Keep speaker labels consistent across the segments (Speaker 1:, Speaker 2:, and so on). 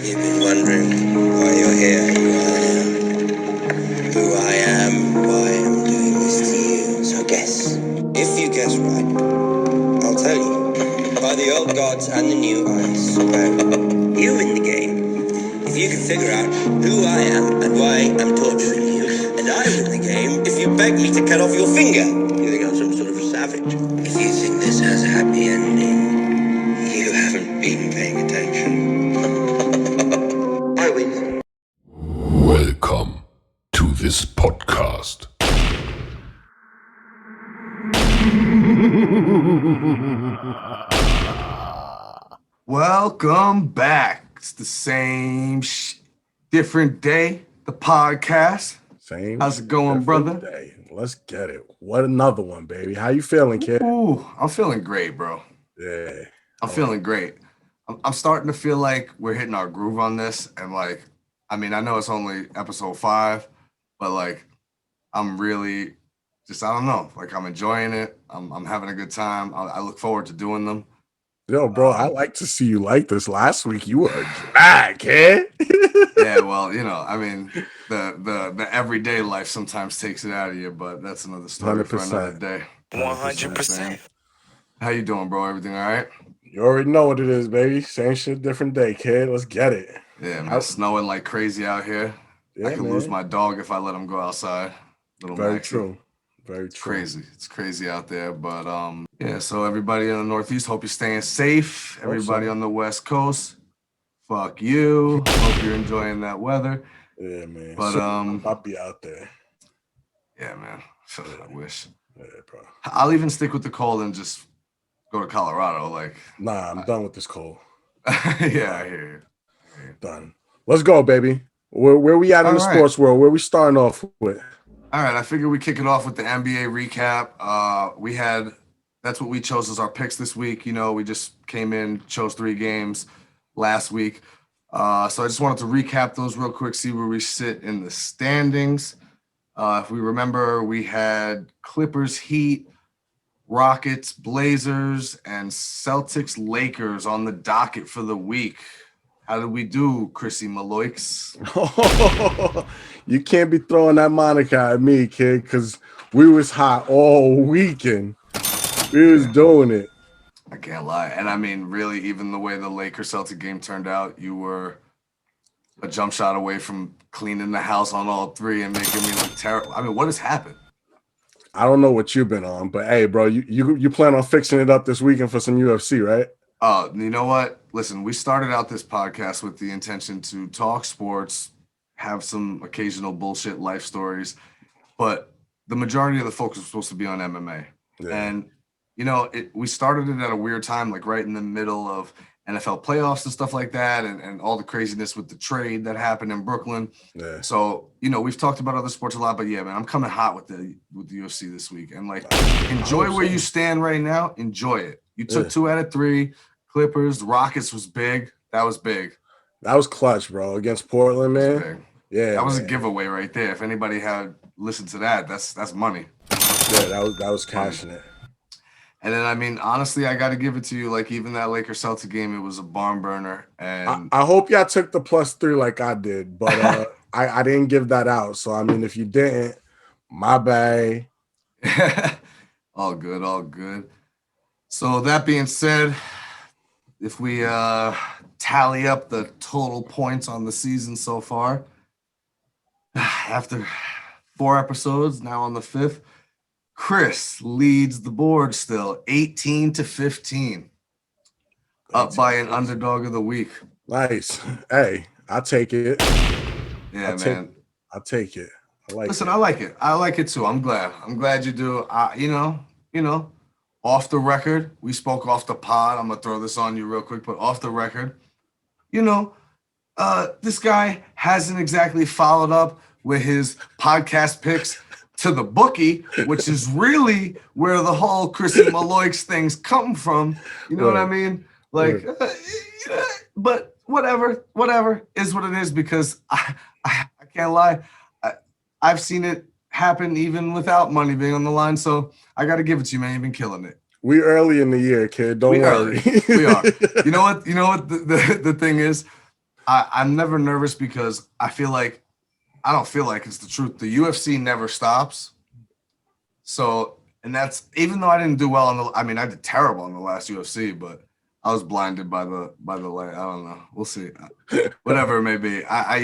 Speaker 1: You've been wondering why you're here, who I am, why I'm doing this to you. So guess. If you guess right, I'll tell you. By the old gods and the new, I swear. You win the game. If you can figure out who I am and why I'm torturing you, and I win the game if you beg me to cut off your finger. You think I'm some sort of a savage? If you think this has a happy ending, you haven't been paying attention. I win.
Speaker 2: Welcome to this podcast.
Speaker 3: Welcome back. It's the same different day, the podcast. How's it going, brother?
Speaker 4: Day. Let's get it. What another one, baby? How you feeling, kid?
Speaker 3: Ooh, I'm feeling great, bro.
Speaker 4: Yeah.
Speaker 3: I'm feeling great. I'm starting to feel like we're hitting our groove on this. And like, I mean, I know it's only episode 5, but like, I'm really just, I don't know, like I'm enjoying it. I'm having a good time. I look forward to doing them.
Speaker 4: Yo, bro, I like to see you like this. Last week you were drag, kid.
Speaker 3: Yeah, well, you know, I mean, the everyday life sometimes takes it out of you, but that's another story
Speaker 4: 100%.
Speaker 3: for another day.
Speaker 1: 100%.
Speaker 3: How you doing, bro? Everything all right?
Speaker 4: You already know what it is, baby. Same shit, different day, kid. Let's get it.
Speaker 3: Yeah, man. It's snowing like crazy out here.
Speaker 4: Yeah,
Speaker 3: I could lose my dog if I let him go outside. Little
Speaker 4: Very
Speaker 3: Maxie.
Speaker 4: true. Very
Speaker 3: It's
Speaker 4: true.
Speaker 3: crazy. It's crazy out there. But yeah, so everybody in the Northeast, hope you're staying safe. Everybody on the West Coast, fuck you. Hope you're enjoying that weather.
Speaker 4: Yeah, man.
Speaker 3: But
Speaker 4: I'll be out there.
Speaker 3: yeah, man. I wish.
Speaker 4: Yeah, bro.
Speaker 3: I'll even stick with the cold and just go to Colorado. Like,
Speaker 4: Nah, I'm done with this cold.
Speaker 3: yeah, I hear you.
Speaker 4: Done. Let's go, baby. Where we at in the sports world? Where we starting off with?
Speaker 3: All right, I figure we kick it off with the NBA recap. That's what we chose as our picks this week. You know, we just came in, chose 3 games last week. So I just wanted to recap those real quick, see where we sit in the standings. If we remember, we had Clippers, Heat, Rockets, Blazers, and Celtics, Lakers on the docket for the week. How did we do, Chrissy Maloiks?
Speaker 4: You can't be throwing that moniker at me, kid, because we was hot all weekend. We was doing it.
Speaker 3: I can't lie. And I mean, really, even the way the Lakers-Celtic game turned out, you were a jump shot away from cleaning the house on all 3 and making me look terrible. I mean, what has happened?
Speaker 4: I don't know what you've been on, but hey, bro, you plan on fixing it up this weekend for some UFC, right?
Speaker 3: Oh, you know what? Listen, we started out this podcast with the intention to talk sports, have some occasional bullshit life stories, but the majority of the focus was supposed to be on MMA. Yeah. And, you know, we started it at a weird time, like right in the middle of NFL playoffs and stuff like that, and all the craziness with the trade that happened in Brooklyn. Yeah. So, you know, we've talked about other sports a lot, but yeah, man, I'm coming hot with the UFC this week. And like, enjoy where you stand right now. Enjoy it. You took 2 out of 3. Clippers, Rockets was big. That was big.
Speaker 4: That was clutch, bro, against Portland, man. Yeah,
Speaker 3: that was a giveaway right there. If anybody had listened to that, that's money.
Speaker 4: Yeah, that was cashing it.
Speaker 3: And then, I mean, honestly, I got to give it to you. Like, even that Lakers-Celtic game, it was a barn burner. And
Speaker 4: I hope y'all took the +3 like I did, but I didn't give that out. So, I mean, if you didn't, my bad.
Speaker 3: All good, all good. So, that being said, if we tally up the total points on the season so far, after 4 episodes, now on the 5th, Chris leads the board still, 18-15, up by an underdog of the week.
Speaker 4: Nice. Hey, I'll take it.
Speaker 3: Yeah,
Speaker 4: I'll take it.
Speaker 3: Listen, I like it. I like it too. I'm glad you do. You know, off the record, we spoke off the pod. I'm gonna throw this on you real quick, but off the record, you know, this guy hasn't exactly followed up with his podcast picks to the bookie, which is really where the whole Chrissy Maloiks things come from. You know what I mean? Like, but whatever is what it is, because I can't lie. I've seen it happen even without money being on the line. So I got to give it to you, man. You've been killing it.
Speaker 4: We early in the year, kid. Don't worry.
Speaker 3: We are. You know what? The thing is, I'm never nervous because I don't feel like it's the truth. The UFC never stops. So, and that's even though I didn't do well I did terrible in the last UFC, but I was blinded by the light. I don't know. We'll see. Whatever it may be. I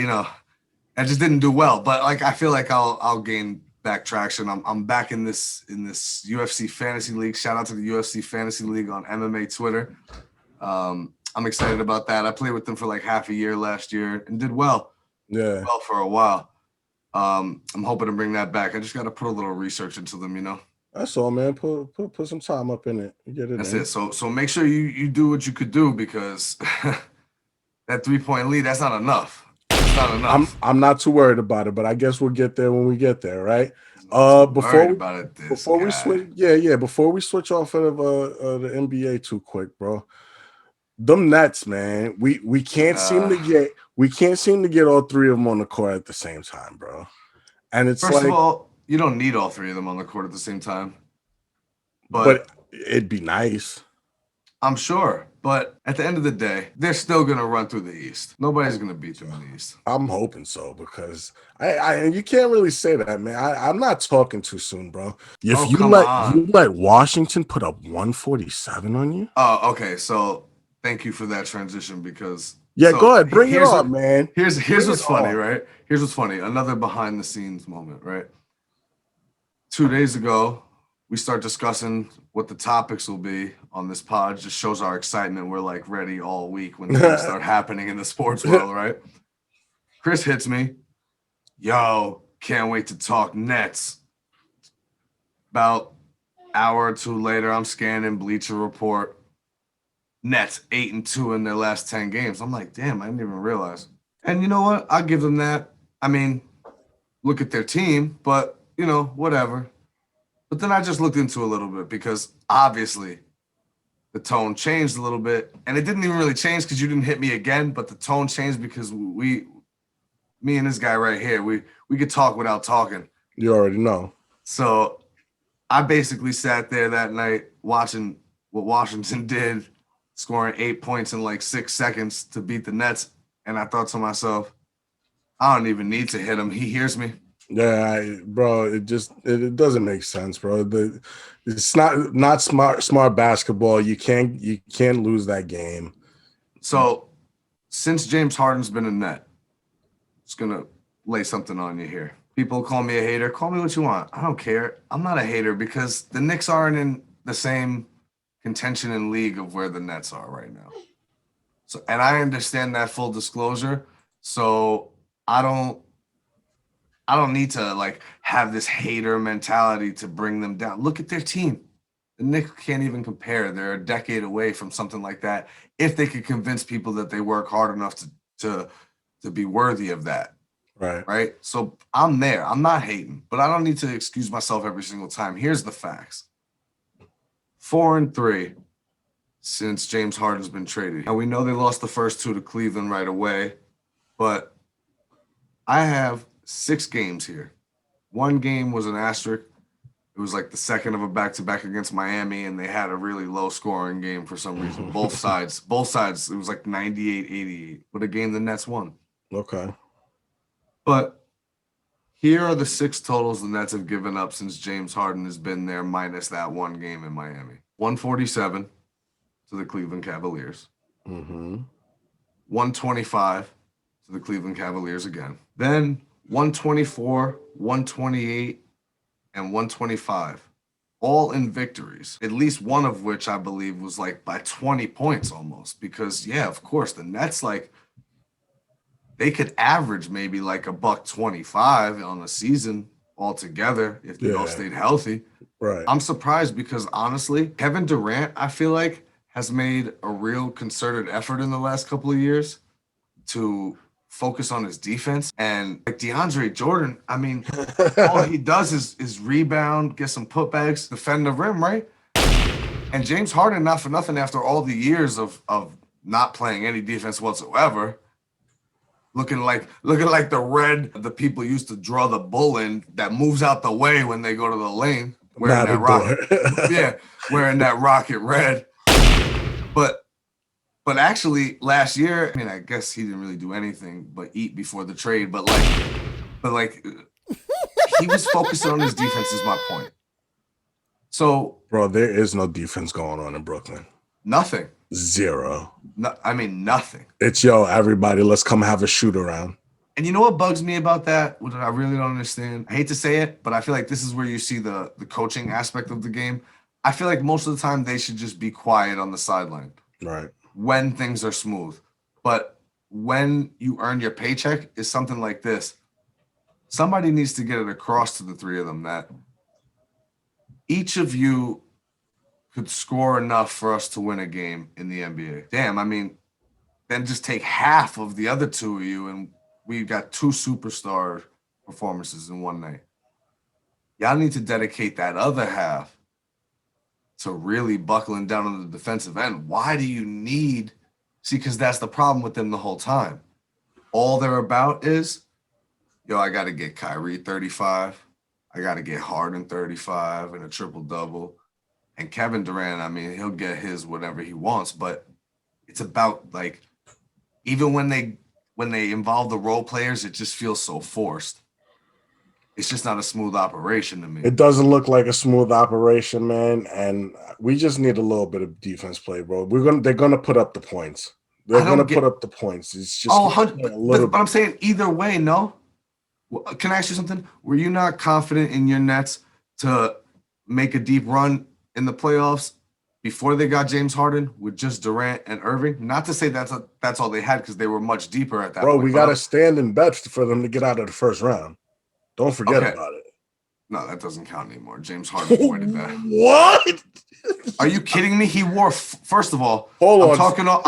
Speaker 3: just didn't do well. But like I feel like I'll gain back traction. I'm back in this UFC fantasy league. Shout out to the UFC fantasy league on MMA Twitter. I'm excited about that. I played with them for like half a year last year and did well.
Speaker 4: Yeah.
Speaker 3: Did well for a while. I'm hoping to bring that back. I just got to put a little research into them,
Speaker 4: That's all, man. Put some time up in it. Get it.
Speaker 3: That's it. So make sure you do what you could do because that 3-point lead, that's not enough. It's not enough.
Speaker 4: I'm not too worried about it, but I guess we'll get there when we get there, right? Before we switch off of the NBA too quick, bro. Them Nets, man. We can't seem to get all three of them on the court at the same time, bro. And it's
Speaker 3: first of all, you don't need all three of them on the court at the same time.
Speaker 4: But it'd be nice.
Speaker 3: I'm sure. But at the end of the day, they're still going to run through the East. Nobody's going to beat them in the East.
Speaker 4: I'm hoping so because and you can't really say that, man. I'm not talking too soon, bro. If you let Washington put up 147 on you.
Speaker 3: Oh, okay. So thank you for that transition because
Speaker 4: go ahead, bring it on, man.
Speaker 3: Here's what's funny, right? Here's what's funny. Another behind the scenes moment, right? 2 days ago, we start discussing what the topics will be on this pod. Just shows our excitement. We're like ready all week when things start happening in the sports world, right? Chris hits me. Yo, can't wait to talk Nets. About hour or two later, I'm scanning Bleacher Report. Nets 8-2 in their last 10 games. I'm like, damn, I didn't even realize. And you know what? I'll give them that. I mean, look at their team, but whatever. But then I just looked into a little bit because obviously the tone changed a little bit. And it didn't even really change because you didn't hit me again, but the tone changed because me and this guy right here, we could talk without talking.
Speaker 4: You already know.
Speaker 3: So I basically sat there that night watching what Washington did, scoring 8 points in like 6 seconds to beat the Nets. And I thought to myself, I don't even need to hit him. He hears me.
Speaker 4: Yeah, bro, it doesn't make sense, bro. It's not smart basketball. You can't lose that game.
Speaker 3: So since James Harden's been in net, just gonna lay something on you here. People call me a hater. Call me what you want. I don't care. I'm not a hater because the Knicks aren't in the same contention in league of where the Nets are right now. So, and I understand that full disclosure. So I don't need to like have this hater mentality to bring them down. Look at their team. The Knicks can't even compare. They're a decade away from something like that. If they could convince people that they work hard enough to be worthy of that. Right. So I'm there. I'm not hating, but I don't need to excuse myself every single time. Here's the facts. 4-3 since James Harden's been traded. And we know they lost the first two to Cleveland right away, but I have 6 games here. One game was an asterisk. It was like the second of a back-to-back against Miami, and they had a really low-scoring game for some reason. Both sides, it was like 98-88, but a game the Nets won.
Speaker 4: Okay.
Speaker 3: But here are the 6 totals the Nets have given up since James Harden has been there, minus that one game in Miami. 147 to the Cleveland Cavaliers. 125 to the Cleveland Cavaliers again. Then 124, 128, and 125. All in victories. At least one of which I believe was like by 20 points almost. Because, yeah, of course, the Nets, like, they could average maybe like $125 on the season altogether if they all stayed healthy.
Speaker 4: Right.
Speaker 3: I'm surprised because, honestly, Kevin Durant, I feel like, has made a real concerted effort in the last couple of years to focus on his defense. And like DeAndre Jordan, I mean, all he does is rebound, get some putbacks, defend the rim, right? And James Harden, not for nothing, after all the years of not playing any defense whatsoever, looking like the red the people used to draw the bull in that moves out the way when they go to the lane, wearing that rocket. Wearing that rocket red. But But actually, last year, I mean, I guess he didn't really do anything but eat before the trade. But he was focusing on his defense. Is my point. So,
Speaker 4: bro, there is no defense going on in Brooklyn.
Speaker 3: Nothing.
Speaker 4: Zero.
Speaker 3: No, I mean, nothing.
Speaker 4: It's everybody, let's come have a shoot around.
Speaker 3: And you know what bugs me about that? What I really don't understand? I hate to say it, but I feel like this is where you see the coaching aspect of the game. I feel like most of the time they should just be quiet on the sideline.
Speaker 4: Right.
Speaker 3: When things are smooth. But when you earn your paycheck is something like this. Somebody needs to get it across to the three of them that each of you could score enough for us to win a game in the NBA. Damn, I mean, then just take half of the other two of you and we've got 2 superstar performances in one night. Y'all need to dedicate that other half to really buckling down on the defensive end. Why do you need... See, because that's the problem with them the whole time. All they're about is, I got to get Kyrie 35. I got to get Harden 35 and a triple-double. And Kevin Durant, I mean, he'll get his whatever he wants, but it's about, like, even when they involve the role players, it just feels so forced. It's just not a smooth operation to me.
Speaker 4: It doesn't look like a smooth operation, man, and we just need a little bit of defense play, bro. They're gonna put up the points. They're gonna put up the points. It's just
Speaker 3: but I'm saying either way, no. Can I ask you something? Were you not confident in your Nets to make a deep run in the playoffs before they got James Harden with just Durant and Irving? Not to say that's all they had because they were much deeper at that point.
Speaker 4: Bro, we got to stand in bets for them to get out of the first round. Don't forget about it.
Speaker 3: No, that doesn't count anymore. James Harden avoided that.
Speaker 4: What?
Speaker 3: Are you kidding me? He wore, first of all,
Speaker 4: I'm
Speaker 3: talking all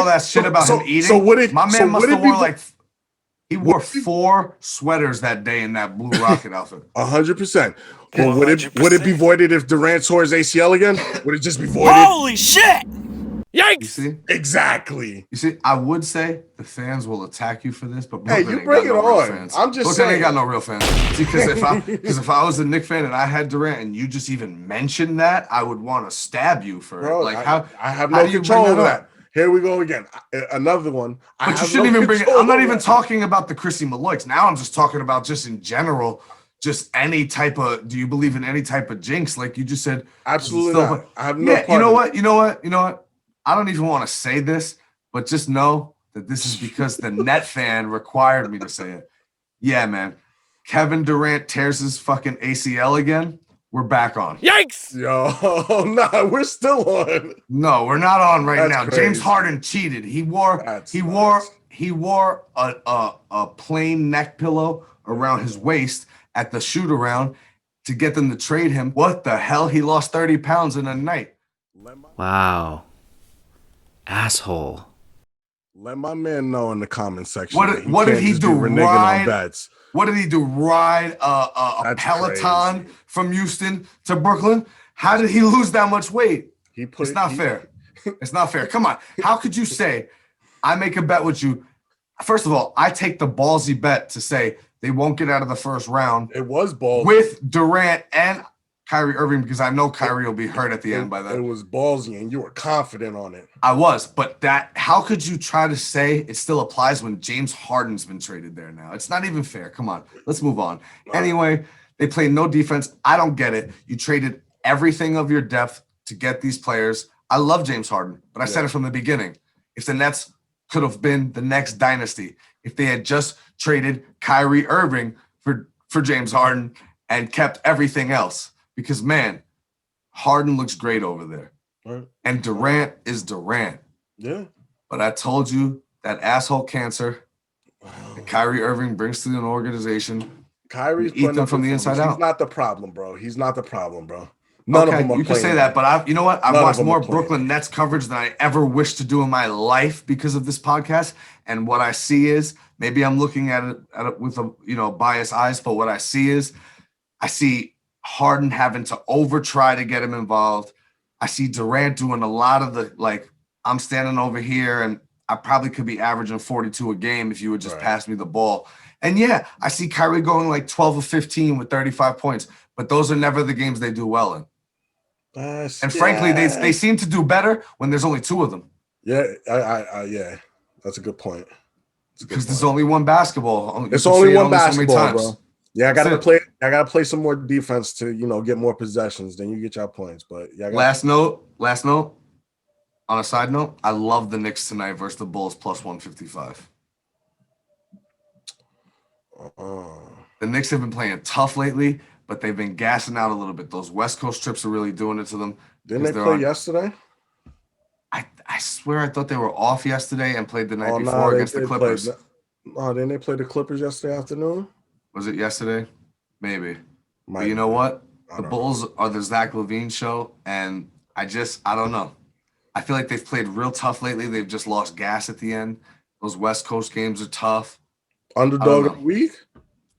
Speaker 3: that shit about him eating. My man must have worn he wore 4 sweaters that day in that Blue Rocket outfit.
Speaker 4: 100%. Well, would it be voided if Durant tore his ACL again? Would it just be voided?
Speaker 5: Holy shit! Yikes!
Speaker 3: You see?
Speaker 4: Exactly.
Speaker 3: You see, I would say the fans will attack you for this, but
Speaker 4: Brooklyn you bring it on. Fans. I'm just saying.
Speaker 3: Ain't got no real fans. See, because if I was a Knicks fan and I had Durant and you just even mentioned that, I would want to stab you for it. Like
Speaker 4: I have no control over that. Here we go again. Another one.
Speaker 3: But you shouldn't even bring it. I'm not even talking about the Chrissy Maloiks. Now I'm just talking about just in general, just any type of, do you believe in any type of jinx? Like you just said.
Speaker 4: Absolutely not. I have no part.
Speaker 3: You know what? I don't even want to say this, but just know that this is because the net fan required me to say it. Yeah, man. Kevin Durant tears his fucking ACL again. We're back on.
Speaker 5: Yikes!
Speaker 4: Yo, nah, we're still on.
Speaker 3: No, we're not on right now.
Speaker 4: Crazy.
Speaker 3: James Harden cheated. He wore a plain neck pillow around his waist at the shoot around to get them to trade him. What the hell? He lost 30 pounds in a night.
Speaker 5: Wow. Asshole.
Speaker 4: Let my man know in the comment section.
Speaker 3: What did he do?
Speaker 4: Reneging on bets.
Speaker 3: What did he do? Ride a Peloton from Houston to Brooklyn? How did he lose that much weight? It's not fair. It's not fair. Come on. How could you say, I make a bet with you? First of all, I take the ballsy bet to say they won't get out of the first round.
Speaker 4: It was ballsy.
Speaker 3: With Durant and Kyrie Irving, because I know Kyrie will be hurt at the end by then.
Speaker 4: It was ballsy, and you were confident on it.
Speaker 3: I was, but how could you try to say it still applies when James Harden's been traded there now? It's not even fair. Come on, let's move on. Anyway, they played no defense. I don't get it. You traded everything of your depth to get these players. I love James Harden, but I said it from the beginning. If the Nets could have been the next dynasty, if they had just traded Kyrie Irving for James Harden and kept everything else. Because, man, Harden looks great over there.
Speaker 4: Right.
Speaker 3: And Durant is Durant.
Speaker 4: Yeah.
Speaker 3: But I told you that asshole cancer that Kyrie Irving brings to an organization.
Speaker 4: Kyrie's
Speaker 3: eat them from the inside out.
Speaker 4: He's not the problem, bro. None of them are
Speaker 3: you can say that, but you know what? I've watched more Brooklyn Nets coverage than I ever wish to do in my life because of this podcast. And what I see is, maybe I'm looking at it with biased eyes, but what I see Harden having to try to get him involved. I see Durant doing a lot of the, I'm standing over here and I probably could be averaging 42 a game if you would just pass me the ball. And yeah, I see Kyrie going 12 or 15 with 35 points, but those are never the games they do well in. Frankly, they seem to do better when there's only 2 of them.
Speaker 4: Yeah, yeah, that's a good point.
Speaker 3: Because there's only one basketball.
Speaker 4: It's only one basketball,
Speaker 3: so
Speaker 4: bro. Yeah, I gotta play some more defense to get more possessions. Then you get your points. But yeah.
Speaker 3: Last note. On a side note, I love the Knicks tonight versus the Bulls plus 155. The Knicks have been playing tough lately, but they've been gassing out a little bit. Those West Coast trips are really doing it to them.
Speaker 4: Didn't they play yesterday?
Speaker 3: I swear I thought they were off yesterday and played the night before against the Clippers.
Speaker 4: Didn't they play the Clippers yesterday afternoon?
Speaker 3: Was it yesterday? Maybe. But you know what? The Bulls are the Zach LaVine show, and I don't know. I feel like they've played real tough lately. They've just lost gas at the end. Those West Coast games are tough.
Speaker 4: Underdog of the week?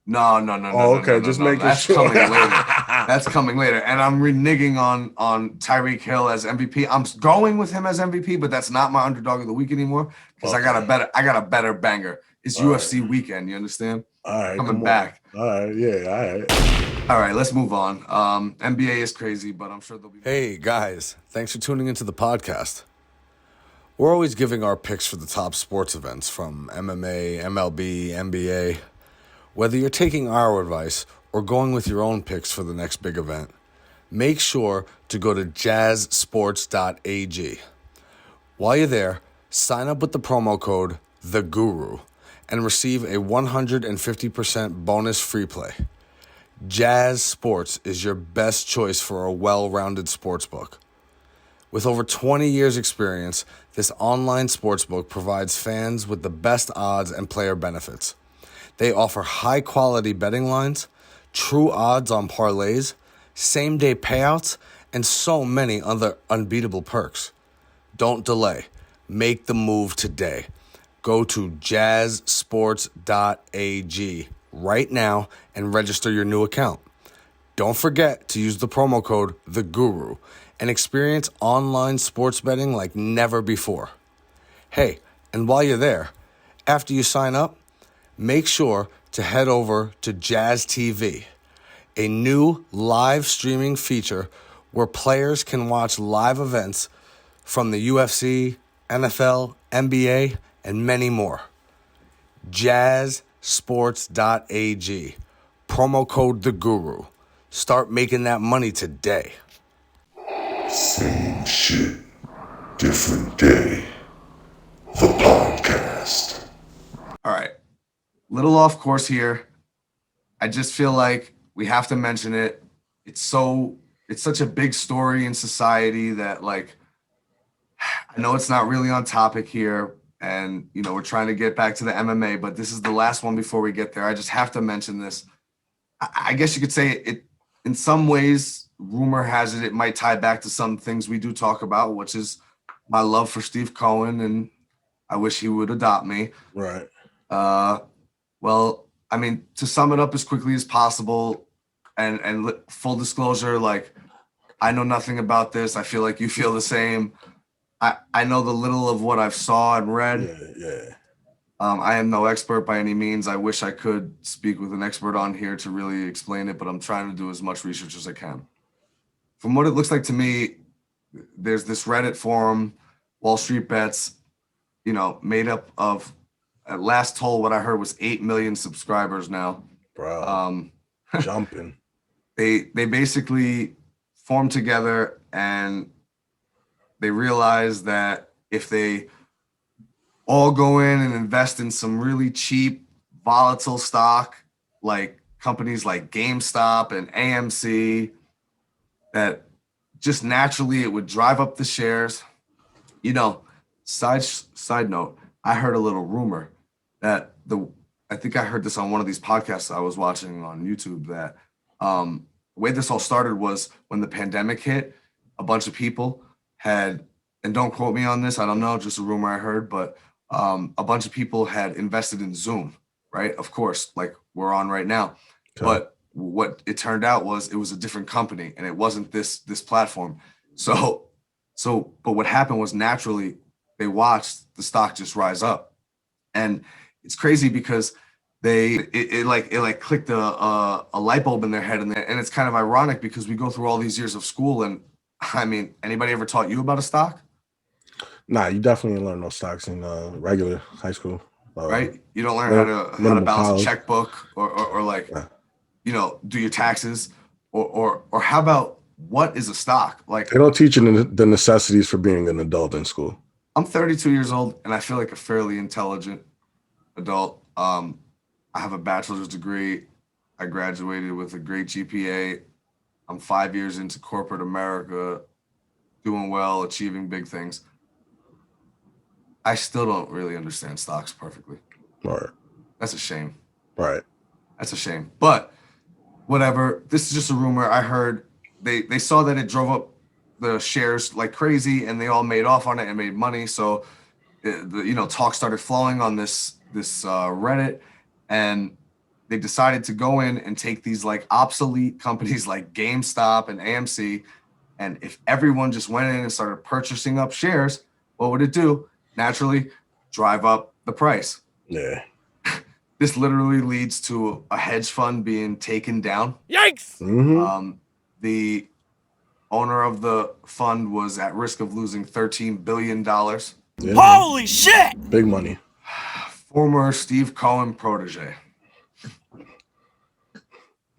Speaker 3: No.
Speaker 4: Oh, okay. Just making sure.
Speaker 3: That's coming later. And I'm reneging on Tyreek Hill as MVP. I'm going with him as MVP, but that's not my underdog of the week anymore because I got a better banger. It's UFC weekend. You understand?
Speaker 4: All right,
Speaker 3: coming back.
Speaker 4: All right, yeah, all right.
Speaker 3: All right, let's move on. NBA is crazy, but I'm sure they'll be.
Speaker 6: Hey guys, thanks for tuning into the podcast. We're always giving our picks for the top sports events from MMA, MLB, NBA. Whether you're taking our advice or going with your own picks for the next big event, make sure to go to jazzsports.ag. While you're there, sign up with the promo code THEGURU and receive a 150% bonus free play. Jazz Sports is your best choice for a well-rounded sportsbook. With over 20 years experience, this online sportsbook provides fans with the best odds and player benefits. They offer high-quality betting lines, true odds on parlays, same-day payouts, and so many other unbeatable perks. Don't delay. Make the move today. Go to jazzsports.ag right now and register your new account. Don't forget to use the promo code THEGURU and experience online sports betting like never before. Hey, and while you're there, after you sign up, make sure to head over to Jazz TV, a new live streaming feature where players can watch live events from the UFC, NFL, NBA, and many more. jazzsports.ag. Promo code THEGURU. Start making that money today.
Speaker 2: Same shit, different day. The podcast.
Speaker 3: All right. Little off course here. I just feel like we have to mention it. It's such a big story in society that, like, I know it's not really on topic here, and we're trying to get back to the MMA, but this is the last one before we get there. I just have to mention this. I guess you could say it in some ways. Rumor has it might tie back to some things we do talk about, which is my love for Steve Cohen, and I wish he would adopt me.
Speaker 4: Right.
Speaker 3: Well, I mean, to sum it up as quickly as possible, and full disclosure, like, I know nothing about this. I feel like you feel the same. I know the little of what I've saw and read.
Speaker 4: Yeah.
Speaker 3: I am no expert by any means. I wish I could speak with an expert on here to really explain it, but I'm trying to do as much research as I can. From what it looks like to me, there's this Reddit forum, WallStreetBets, made up of, at last told, what I heard was 8 million subscribers now.
Speaker 4: Bro, jumping.
Speaker 3: They basically formed together and they realized that if they all go in and invest in some really cheap, volatile stock, like companies like GameStop and AMC, that just naturally it would drive up the shares. Side note, I heard a little rumor that I think I heard this on one of these podcasts I was watching on YouTube, that the way this all started was when the pandemic hit, a bunch of people had, and don't quote me on this, I don't know, just a rumor I heard, but a bunch of people had invested in Zoom, right? Of course, like we're on right now. Okay. But what it turned out was it was a different company and it wasn't this platform. So but what happened was, naturally they watched the stock just rise up. And it's crazy because it clicked a light bulb in their head, and it's kind of ironic because we go through all these years of school, and I mean, anybody ever taught you about a stock?
Speaker 4: Nah, you definitely learn those stocks in regular high school.
Speaker 3: Right? You don't learn how to balance a checkbook or like, do your taxes or how about what is a stock? Like,
Speaker 4: they don't teach you the necessities for being an adult in school.
Speaker 3: I'm 32 years old and I feel like a fairly intelligent adult. I have a bachelor's degree. I graduated with a great GPA. I'm 5 years into corporate America, doing well, achieving big things. I still don't really understand stocks perfectly.
Speaker 4: Right.
Speaker 3: That's a shame.
Speaker 4: Right.
Speaker 3: That's a shame. But whatever. This is just a rumor. I heard they saw that it drove up the shares like crazy, and they all made off on it and made money. So, talk started flowing on this Reddit, and they decided to go in and take these like obsolete companies like GameStop and AMC, and if everyone just went in and started purchasing up shares, what would it do? Naturally, drive up the price.
Speaker 4: Yeah.
Speaker 3: This literally leads to a hedge fund being taken down.
Speaker 5: Yikes!
Speaker 4: Mm-hmm.
Speaker 3: The owner of the fund was at risk of losing $13 billion.
Speaker 4: Yeah.
Speaker 5: Holy shit!
Speaker 4: Big money.
Speaker 3: Former Steve Cohen protege.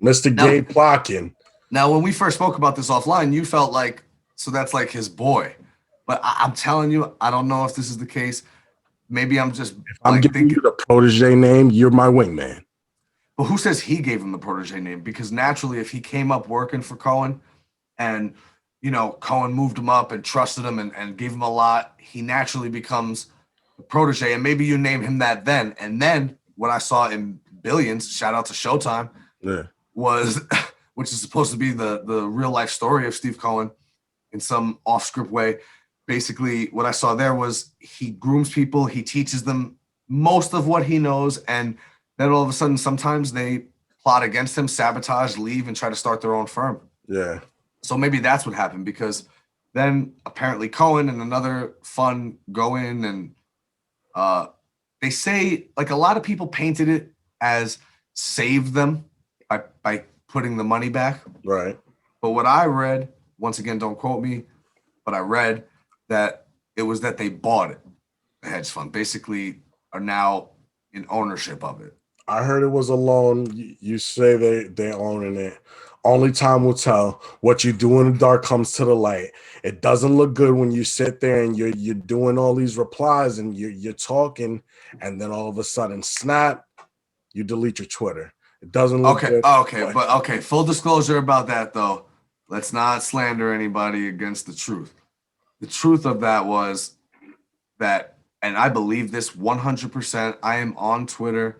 Speaker 4: Mr. Gabe Plotkin.
Speaker 3: Now, when we first spoke about this offline, you felt like, so that's like his boy. But I'm telling you, I don't know if this is the case. Maybe I'm just
Speaker 4: I'm giving you the protege name. You're my wingman.
Speaker 3: But who says he gave him the protege name? Because naturally, if he came up working for Cohen and, Cohen moved him up and trusted him and gave him a lot, he naturally becomes the protege. And maybe you name him that then. And then what I saw in Billions, shout out to Showtime, was, which is supposed to be the real life story of Steve Cohen in some off script way. Basically, what I saw there was he grooms people, he teaches them most of what he knows, and then all of a sudden, sometimes they plot against him, sabotage, leave, and try to start their own firm.
Speaker 4: Yeah.
Speaker 3: So maybe that's what happened, because then apparently Cohen and another fund go in and they say, like, a lot of people painted it as save them by putting the money back.
Speaker 4: Right.
Speaker 3: But what I read, once again, don't quote me, but I read that it was that they bought it, the hedge fund, basically are now in ownership of it.
Speaker 4: I heard it was a loan. You say they owning it. Only time will tell. What you do in the dark comes to the light. It doesn't look good when you sit there and you're doing all these replies and you're talking, and then all of a sudden, snap, you delete your Twitter. It doesn't look good.
Speaker 3: Okay. Full disclosure about that, though. Let's not slander anybody against the truth. The truth of that was that, and I believe this 100%, I am on Twitter,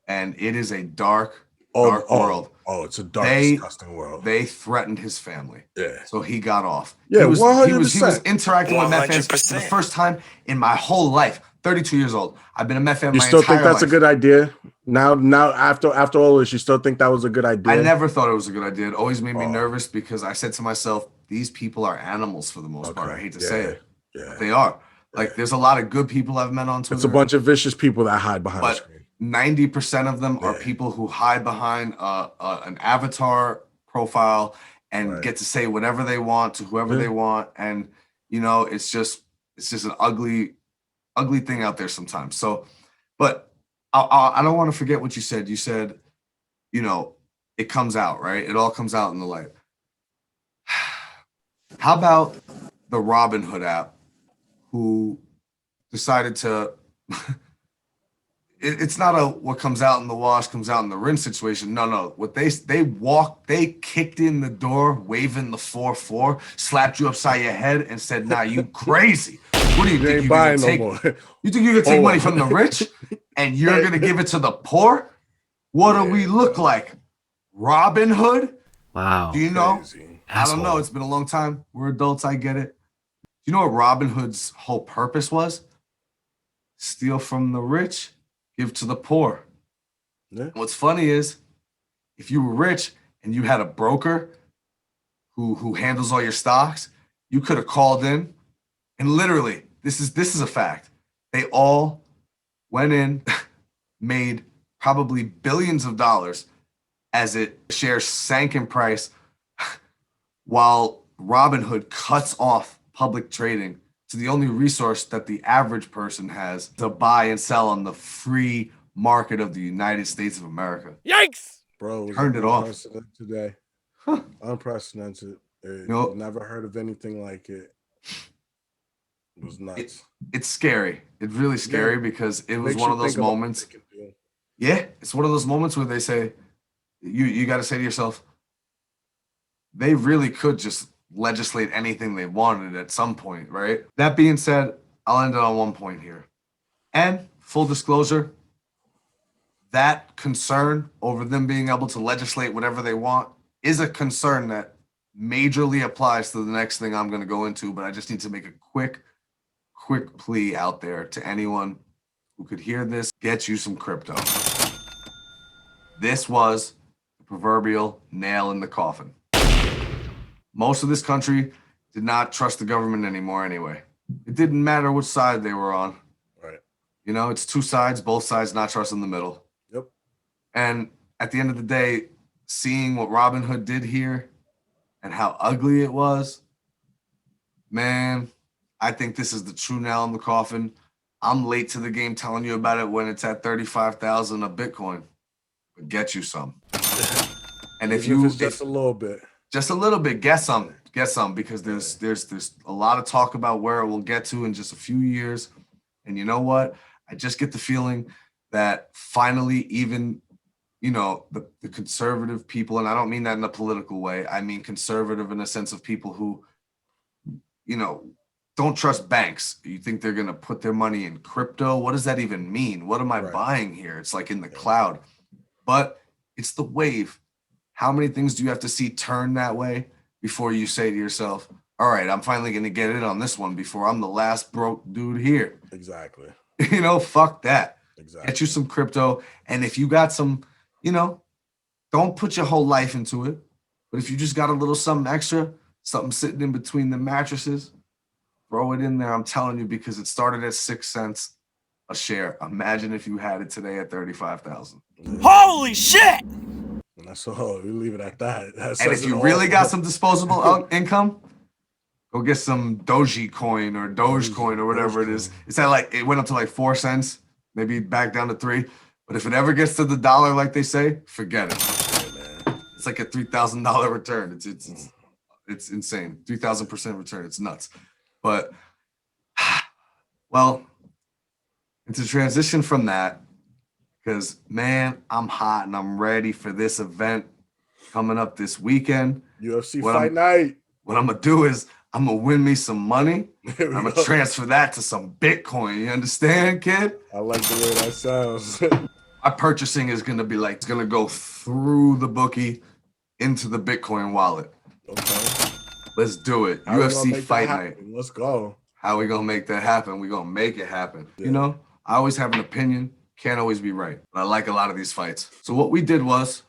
Speaker 3: and it is a dark world.
Speaker 4: Oh, it's a dark, disgusting world.
Speaker 3: They threatened his family.
Speaker 4: Yeah.
Speaker 3: So he got off.
Speaker 4: Yeah,
Speaker 3: he was
Speaker 4: 100%.
Speaker 3: He was interacting with Met fans for the first time in my whole life. 32 years old. I've been a Met fan my entire life. You still think that's
Speaker 4: a good idea? Now after all this, you still think that was a good idea?
Speaker 3: I never thought it was a good idea. It always made me nervous because I said to myself, these people are animals for the most part. I hate to say it. Yeah. But they are. Like, there's a lot of good people I've met on Twitter.
Speaker 4: It's a bunch of vicious people that hide behind the screen.
Speaker 3: 90% of them are people who hide behind an avatar profile and get to say whatever they want to whoever they want. And, it's just an ugly thing out there sometimes. So, but I don't want to forget what you said. You said, it comes out, right? It all comes out in the light. How about the Robinhood app, who decided to it's not a what comes out in the wash comes out in the rinse situation. No. What they kicked in the door, waving the 4-4, slapped you upside your head and said, nah, you crazy. What do you think you're gonna take? You think you're gonna take money from the rich and you're gonna give it to the poor? What do we look like? Robinhood?
Speaker 5: Wow.
Speaker 3: Do you know?
Speaker 4: Crazy.
Speaker 3: I don't know. It's been a long time. We're adults. I get it. Do you know what Robinhood's whole purpose was? Steal from the rich, give to the poor. Yeah. What's funny is, if you were rich and you had a broker who handles all your stocks, you could have called in, and literally, this is a fact. They all went in, made probably billions of dollars as shares sank in price, while Robinhood cuts off public trading to the only resource that the average person has to buy and sell on the free market of the United States of America.
Speaker 5: Yikes!
Speaker 4: Bro, it was
Speaker 3: Turned it off
Speaker 4: unprecedented today. Unprecedented. Never heard of anything like it. It was nuts.
Speaker 3: It's scary. It's really scary because it was one of those moments. Yeah, it's one of those moments where they say, you got to say to yourself, they really could just legislate anything they wanted at some point, right? That being said, I'll end it on one point here. And full disclosure, that concern over them being able to legislate whatever they want is a concern that majorly applies to the next thing I'm going to go into, but I just need to make a quick plea out there to anyone who could hear this. Get you some crypto. This was the proverbial nail in the coffin. Most of this country did not trust the government anymore anyway. It didn't matter which side they were on.
Speaker 4: Right.
Speaker 3: You know, it's two sides, both sides not trusting the middle.
Speaker 4: Yep.
Speaker 3: And at the end of the day, seeing what Robinhood did here and how ugly it was, man, I think this is the true nail in the coffin. I'm late to the game telling you about it when it's at 35,000 a Bitcoin. But get you some. And if
Speaker 4: it's just a little bit.
Speaker 3: Just a little bit, get some, because there's a lot of talk about where it will get to in just a few years. And you know what? I just get the feeling that finally, even, you know, the conservative people, and I don't mean that in a political way, I mean conservative in a sense of people who, you know, don't trust banks. You think they're going to put their money in crypto? What does that even mean? What am I buying here? It's like in the cloud. But it's the wave. How many things do you have to see turn that way before you say to yourself, all right, I'm finally going to get in on this one before I'm the last broke dude here?
Speaker 4: Exactly.
Speaker 3: You know, fuck that.
Speaker 4: Exactly.
Speaker 3: Get you some crypto. And if you got some, you know, don't put your whole life into it. But if you just got a little something extra, something sitting in between the mattresses, throw it in there. I'm telling you, because it started at 6 cents a share. Imagine if you had it today at 35,000.
Speaker 5: Holy shit!
Speaker 4: And that's all. We leave it at that.
Speaker 3: And if you really got some disposable income, go get some Dogecoin or Dogecoin or whatever it is. It's at like, it went up to like 4 cents, maybe back down to 3. But if it ever gets to the dollar, like they say, forget it. It's like a $3,000 return. It's insane. 3,000% return. It's nuts. But, well, it's a transition from that. Because, man, I'm hot and I'm ready for this event coming up this weekend.
Speaker 4: UFC Fight Night.
Speaker 3: What I'm going to do is I'm going to win me some money. I'm going to transfer that to some Bitcoin. You understand, kid?
Speaker 4: I like the way that sounds.
Speaker 3: My purchasing is going to be like, it's going to go through the bookie into the Bitcoin wallet.
Speaker 4: Okay.
Speaker 3: Let's do it. UFC Fight Night.
Speaker 4: Let's go.
Speaker 3: How we going to make that happen? We going to make it happen. Yeah. You know, I always have an opinion. Can't always be right, but I like a lot of these fights. So what we did was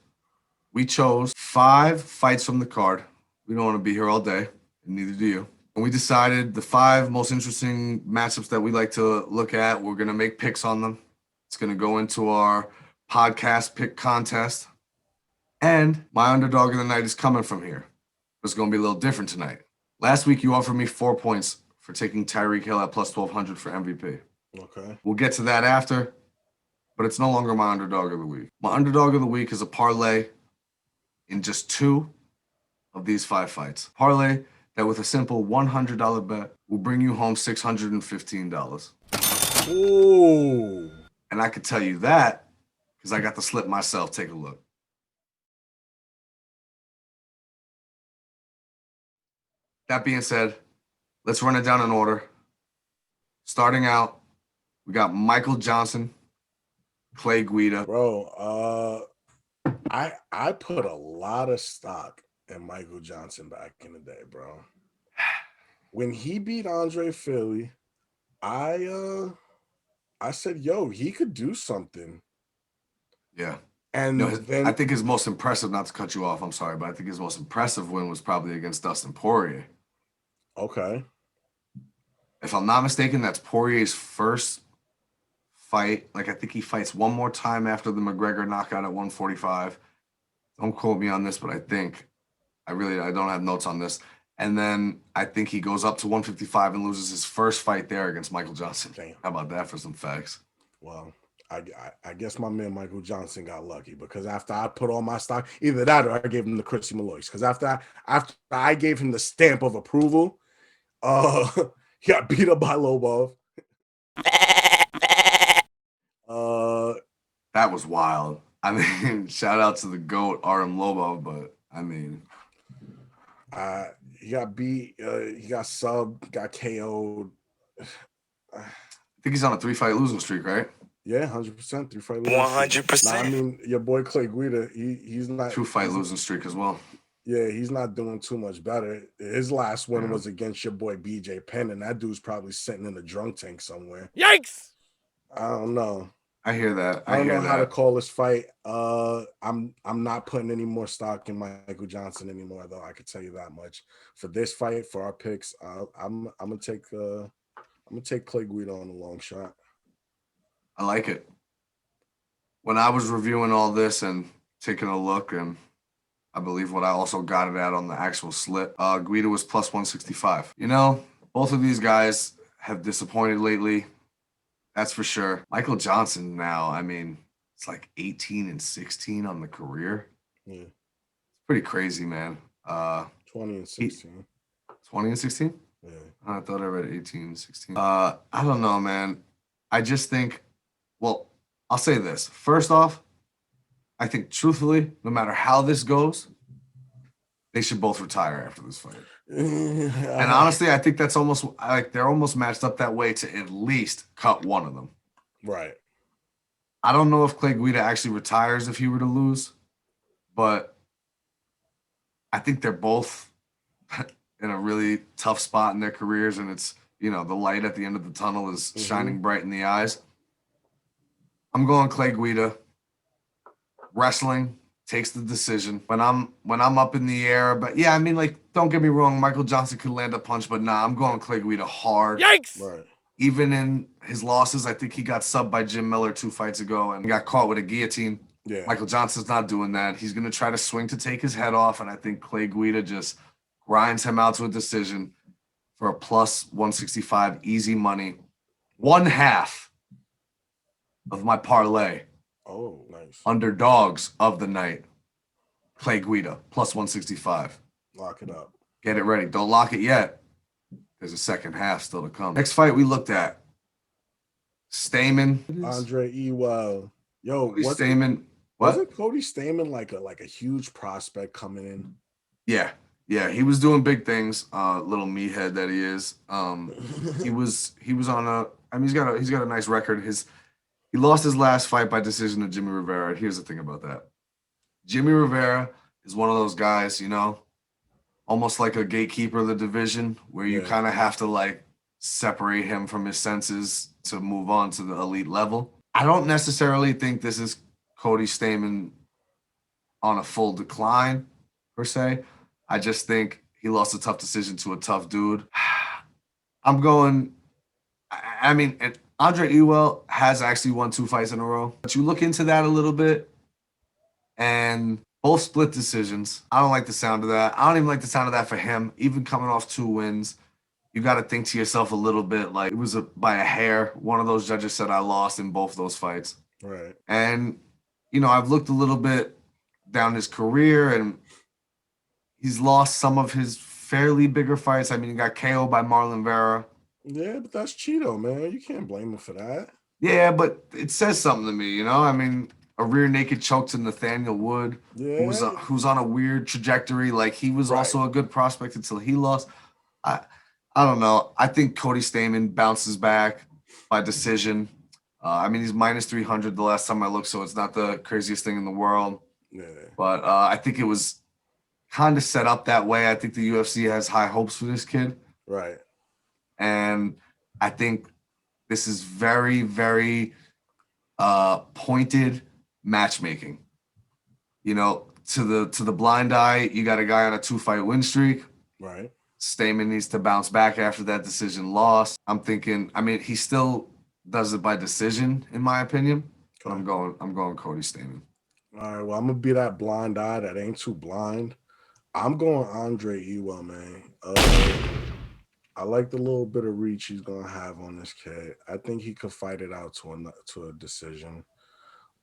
Speaker 3: we chose 5 fights from the card. We don't want to be here all day, and neither do you. And we decided the 5 most interesting matchups that we like to look at. We're going to make picks on them. It's going to go into our podcast pick contest. And my underdog of the night is coming from here. It's going to be a little different tonight. Last week, you offered me 4 points for taking Tyreek Hill at plus 1,200 for MVP.
Speaker 4: Okay.
Speaker 3: We'll get to that after. But it's no longer my underdog of the week. My underdog of the week is a parlay in just 2 of these 5 fights. Parlay that with a simple $100 bet will bring you home $615.
Speaker 4: Ooh.
Speaker 3: And I could tell you that because I got the slip myself. Take a look. That being said, let's run it down in order. Starting out, we got Michael Johnson, Clay Guida.
Speaker 4: Bro, I put a lot of stock in Michael Johnson back in the day, bro. When he beat Andre Philly, I said, yo, he could do something.
Speaker 3: Yeah.
Speaker 4: And then
Speaker 3: I think his most impressive, not to cut you off, I'm sorry, but I think his most impressive win was probably against Dustin Poirier.
Speaker 4: Okay.
Speaker 3: If I'm not mistaken, that's Poirier's first fight. Like, I think he fights one more time after the McGregor knockout at 145. Don't quote me on this, but I think I don't have notes on this. And then I think he goes up to 155 and loses his first fight there against Michael Johnson.
Speaker 4: Damn.
Speaker 3: How about that for some facts?
Speaker 4: Well, I guess my man Michael Johnson got lucky because after I put all my stock, either that or I gave him the Chrissy Malloy's. Because after I gave him the stamp of approval, he got beat up by Lobov.
Speaker 3: That was wild. I mean, shout out to the GOAT, RM Lobov, but I mean,
Speaker 4: he got beat, he got subbed, got KO'd.
Speaker 3: I think he's on a 3-fight losing streak, right?
Speaker 4: Yeah, 100%. 3-fight losing
Speaker 7: 100%.
Speaker 4: Nah, I mean, your boy Clay Guida, he's not
Speaker 3: 2-fight losing streak as well.
Speaker 4: Yeah, he's not doing too much better. His last win was against your boy BJ Penn, and that dude's probably sitting in the drunk tank somewhere.
Speaker 5: Yikes!
Speaker 4: I don't know.
Speaker 3: I hear that.
Speaker 4: I don't know how to call this fight. I'm not putting any more stock in Michael Johnson anymore, though. I could tell you that much. For this fight, for our picks, I'm gonna take Clay Guida on the long shot.
Speaker 3: I like it. When I was reviewing all this and taking a look, and I believe what I also got it at on the actual slip, Guida was plus 165. You know, both of these guys have disappointed lately. That's for sure. Michael Johnson now, I mean, it's like 18-16 on the career.
Speaker 4: Yeah.
Speaker 3: It's pretty crazy, man.
Speaker 4: 20-16.
Speaker 3: 20-16?
Speaker 4: Yeah.
Speaker 3: I thought I read 18-16. I don't know, man. I just think, well, I'll say this. First off, I think truthfully, no matter how this goes, they should both retire after this fight. And honestly, I think that's almost like they're almost matched up that way to at least cut one of them.
Speaker 4: Right.
Speaker 3: I don't know if Clay Guida actually retires if he were to lose, but I think they're both in a really tough spot in their careers, and it's, you know, the light at the end of the tunnel is shining bright in the eyes. I'm going Clay Guida. Wrestling takes the decision when I'm up in the air. But yeah, I mean, like, don't get me wrong, Michael Johnson could land a punch, but nah, I'm going Clay Guida hard.
Speaker 5: Yikes!
Speaker 4: Right.
Speaker 3: Even in his losses, I think he got subbed by Jim Miller 2 fights ago and got caught with a guillotine.
Speaker 4: Yeah.
Speaker 3: Michael Johnson's not doing that. He's going to try to swing to take his head off, and I think Clay Guida just grinds him out to a decision for a plus 165 easy money. 1/2 of my parlay.
Speaker 4: Oh, nice.
Speaker 3: Underdogs of the night. Clay Guida, plus 165.
Speaker 4: Lock it up.
Speaker 3: Get it ready. Don't lock it yet. There's a second half still to come. Next fight we looked at. Stamen.
Speaker 4: Andre Ewell. Yo,
Speaker 3: Stamen. What?
Speaker 4: Wasn't Cody Stamen like a huge prospect coming in?
Speaker 3: Yeah. Yeah, he was doing big things. Little meathead that he is. He was on a, I mean, he's got a nice record. He lost his last fight by decision to Jimmy Rivera. Here's the thing about that. Jimmy Rivera is one of those guys, you know, almost like a gatekeeper of the division where you kind of have to like separate him from his senses to move on to the elite level. I don't necessarily think this is Cody Stamen on a full decline per se. I just think he lost a tough decision to a tough dude. I'm going, I mean, Andre Ewell has actually won 2 fights in a row. But you look into that a little bit, and both split decisions. I don't like the sound of that. I don't even like the sound of that for him. Even coming off 2 wins, you got to think to yourself a little bit like it was by a hair. One of those judges said I lost in both those fights.
Speaker 4: Right.
Speaker 3: And, you know, I've looked a little bit down his career, and he's lost some of his fairly bigger fights. I mean, he got KO'd by Marlon Vera.
Speaker 4: Yeah, but that's Cheeto, man. You can't blame him for that.
Speaker 3: Yeah, but it says something to me, you know? I mean, a rear naked choke to Nathaniel Wood, who's on a weird trajectory. Like, he was also a good prospect until he lost. I don't know. I think Cody Stamen bounces back by decision. I mean, he's minus 300 the last time I looked, so it's not the craziest thing in the world.
Speaker 4: Yeah.
Speaker 3: But I think it was kind of set up that way. I think the UFC has high hopes for this kid.
Speaker 4: Right.
Speaker 3: And I think this is very, very pointed matchmaking. You know, to the blind eye, you got a guy on a 2-fight win streak.
Speaker 4: Right. Stamen
Speaker 3: needs to bounce back after that decision loss. I'm thinking, I mean, he still does it by decision, in my opinion. But I'm going Cody Stamen.
Speaker 4: All right. Well, I'm gonna be that blind eye that ain't too blind. I'm going Andre Ewell, man. I like the little bit of reach he's gonna have on this kid. I think he could fight it out to a decision.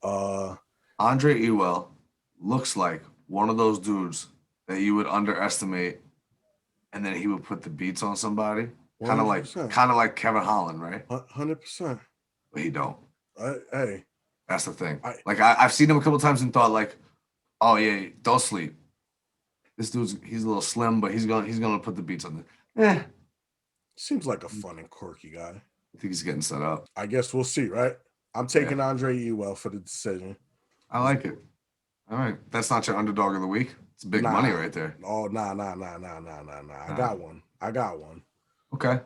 Speaker 3: Andre Ewell looks like one of those dudes that you would underestimate, and then he would put the beats on somebody, kind of like Kevin Holland, right?
Speaker 4: 100%.
Speaker 3: But he don't.
Speaker 4: Hey,
Speaker 3: that's the thing. I've seen him a couple times and thought like, oh yeah, don't sleep. This he's a little slim, but he's gonna put the beats on the.
Speaker 4: Seems like a fun and quirky guy.
Speaker 3: I think he's getting set up.
Speaker 4: I guess we'll see, right? I'm taking Andre Ewell for the decision.
Speaker 3: I like it. All right. That's not your underdog of the week. It's big money right there.
Speaker 4: Oh, nah. I got one.
Speaker 3: Okay.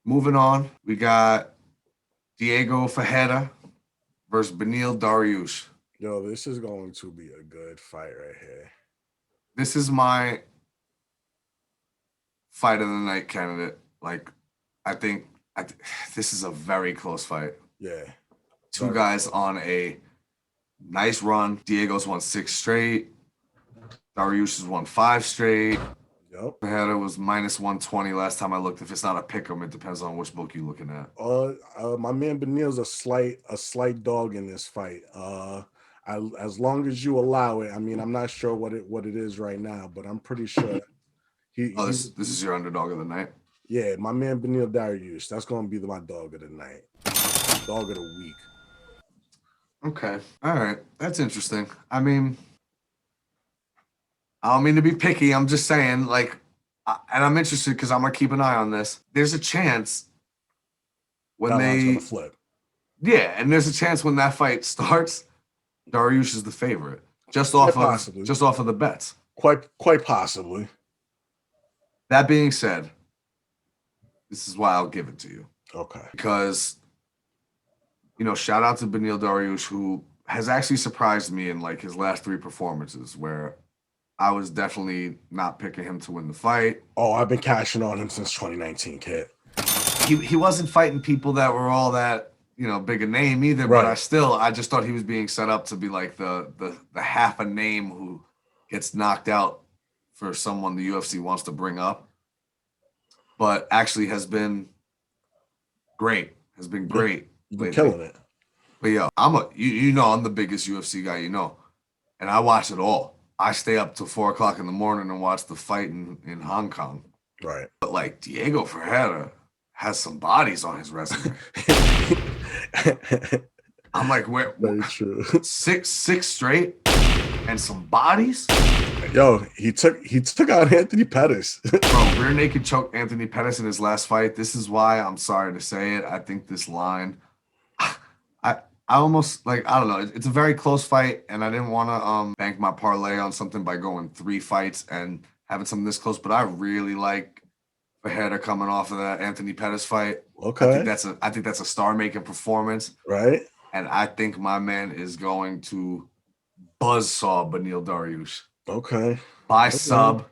Speaker 3: Moving on. We got Diego Ferreira versus Beneil Dariush.
Speaker 4: Yo, this is going to be a good fight right here.
Speaker 3: This is my fight of the night candidate. Like, I think this is a very close fight.
Speaker 4: Yeah.
Speaker 3: Two guys on a nice run. Diego's won 6 straight. Dariush has won 5 straight.
Speaker 4: Yep.
Speaker 3: Ferreira was minus 120 last time I looked. If it's not a pick 'em, it depends on which book you're looking at.
Speaker 4: My man Beneil's a slight dog in this fight. As long as you allow it. I mean, I'm not sure what it is right now, but I'm pretty sure.
Speaker 3: This is your underdog of the night?
Speaker 4: Yeah, my man Beneil Dariush. That's going to be my dog of the night. Dog of the week.
Speaker 3: Okay. All right. That's interesting. I mean, I don't mean to be picky. I'm just saying, like, and I'm interested because I'm going to keep an eye on this. There's a chance when
Speaker 4: they flip.
Speaker 3: Yeah, and there's a chance when that fight starts, Dariush is the favorite. Just off of the bets.
Speaker 4: Quite possibly.
Speaker 3: That being said, this is why I'll give it to you.
Speaker 4: Okay.
Speaker 3: Because, shout out to Beneil Dariush, who has actually surprised me in like his last 3 performances where I was definitely not picking him to win the fight.
Speaker 4: Oh, I've been cashing on him since 2019, kid.
Speaker 3: He wasn't fighting people that were all that, big a name either, right. But I just thought he was being set up to be like the half a name who gets knocked out for someone the UFC wants to bring up, but actually has been great. You've been
Speaker 4: killing it.
Speaker 3: But yo, I'm the biggest UFC guy, and I watch it all. I stay up till 4 o'clock in the morning and watch the fight in Hong Kong.
Speaker 4: Right.
Speaker 3: But like Diego Ferreira has some bodies on his resume. I'm like, where?
Speaker 4: Very true.
Speaker 3: 6 straight and some bodies.
Speaker 4: Yo, he took out Anthony Pettis.
Speaker 3: Bro, rear naked choke Anthony Pettis in his last fight. This is why I'm sorry to say it. I think this line, I almost I don't know. It's a very close fight, and I didn't want to bank my parlay on something by going 3 fights and having something this close. But I really like Ferreira coming off of that Anthony Pettis fight.
Speaker 4: Okay,
Speaker 3: I think that's a star-making performance.
Speaker 4: Right,
Speaker 3: and I think my man is going to buzzsaw Beneil Dariush.
Speaker 4: Okay.
Speaker 3: By sub,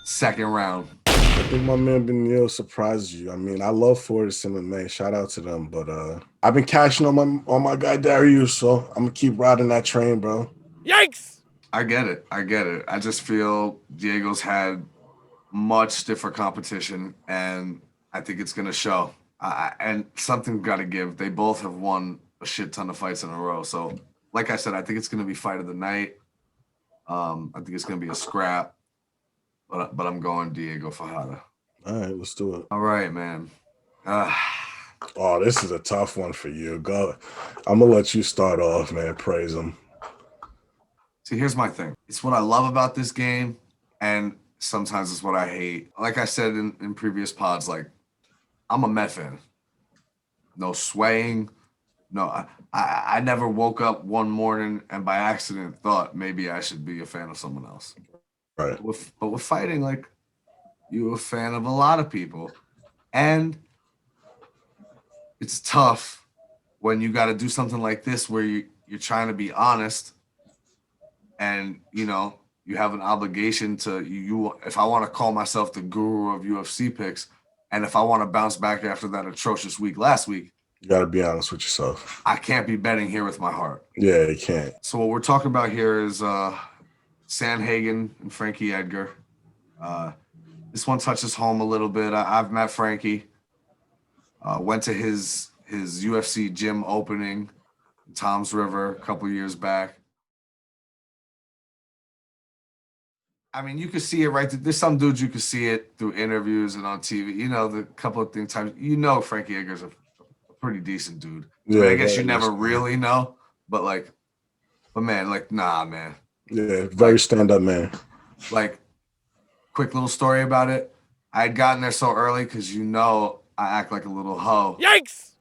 Speaker 3: second round.
Speaker 4: I think my man Beneil surprised you. I mean, I love Fortis MMA. Shout out to them. But I've been cashing on my guy Dariush, so I'm gonna keep riding that train, bro.
Speaker 5: Yikes!
Speaker 3: I get it. I just feel Diego's had much stiffer competition, and I think it's gonna show. And something's got to give. They both have won a shit ton of fights in a row. So, like I said, I think it's gonna be fight of the night. I think it's gonna be a scrap. But I'm going Diego Ferreira.
Speaker 4: All right, let's do it.
Speaker 3: All right, man.
Speaker 4: Oh, this is a tough one for you. Go. I'm gonna let you start off, man. Praise him.
Speaker 3: See, here's my thing. It's what I love about this game, and sometimes it's what I hate. Like I said in previous pods, like I'm a Met fan. No swaying. No, I never woke up one morning and by accident thought maybe I should be a fan of someone else.
Speaker 4: Right.
Speaker 3: But with fighting, like, you're a fan of a lot of people. And it's tough when you got to do something like this where you're trying to be honest and, you have an obligation to you. If I want to call myself the guru of UFC picks and if I want to bounce back after that atrocious week last week,
Speaker 4: You got to be honest with yourself.
Speaker 3: I can't be betting here with my heart.
Speaker 4: Yeah, you can't.
Speaker 3: So what we're talking about here is Sandhagen and Frankie Edgar. This one touches home a little bit. I've met Frankie. Went to his UFC gym opening in Toms River a couple years back. I mean, you could see it right there. There's some dudes you could see it through interviews and on TV. You know, the couple of times. You know, Frankie Edgar's a pretty decent dude. Yeah, I guess you never really know, but man, nah, man.
Speaker 4: Yeah, very stand-up man.
Speaker 3: Like, quick little story about it. I had gotten there so early because I act like a little hoe.
Speaker 5: Yikes!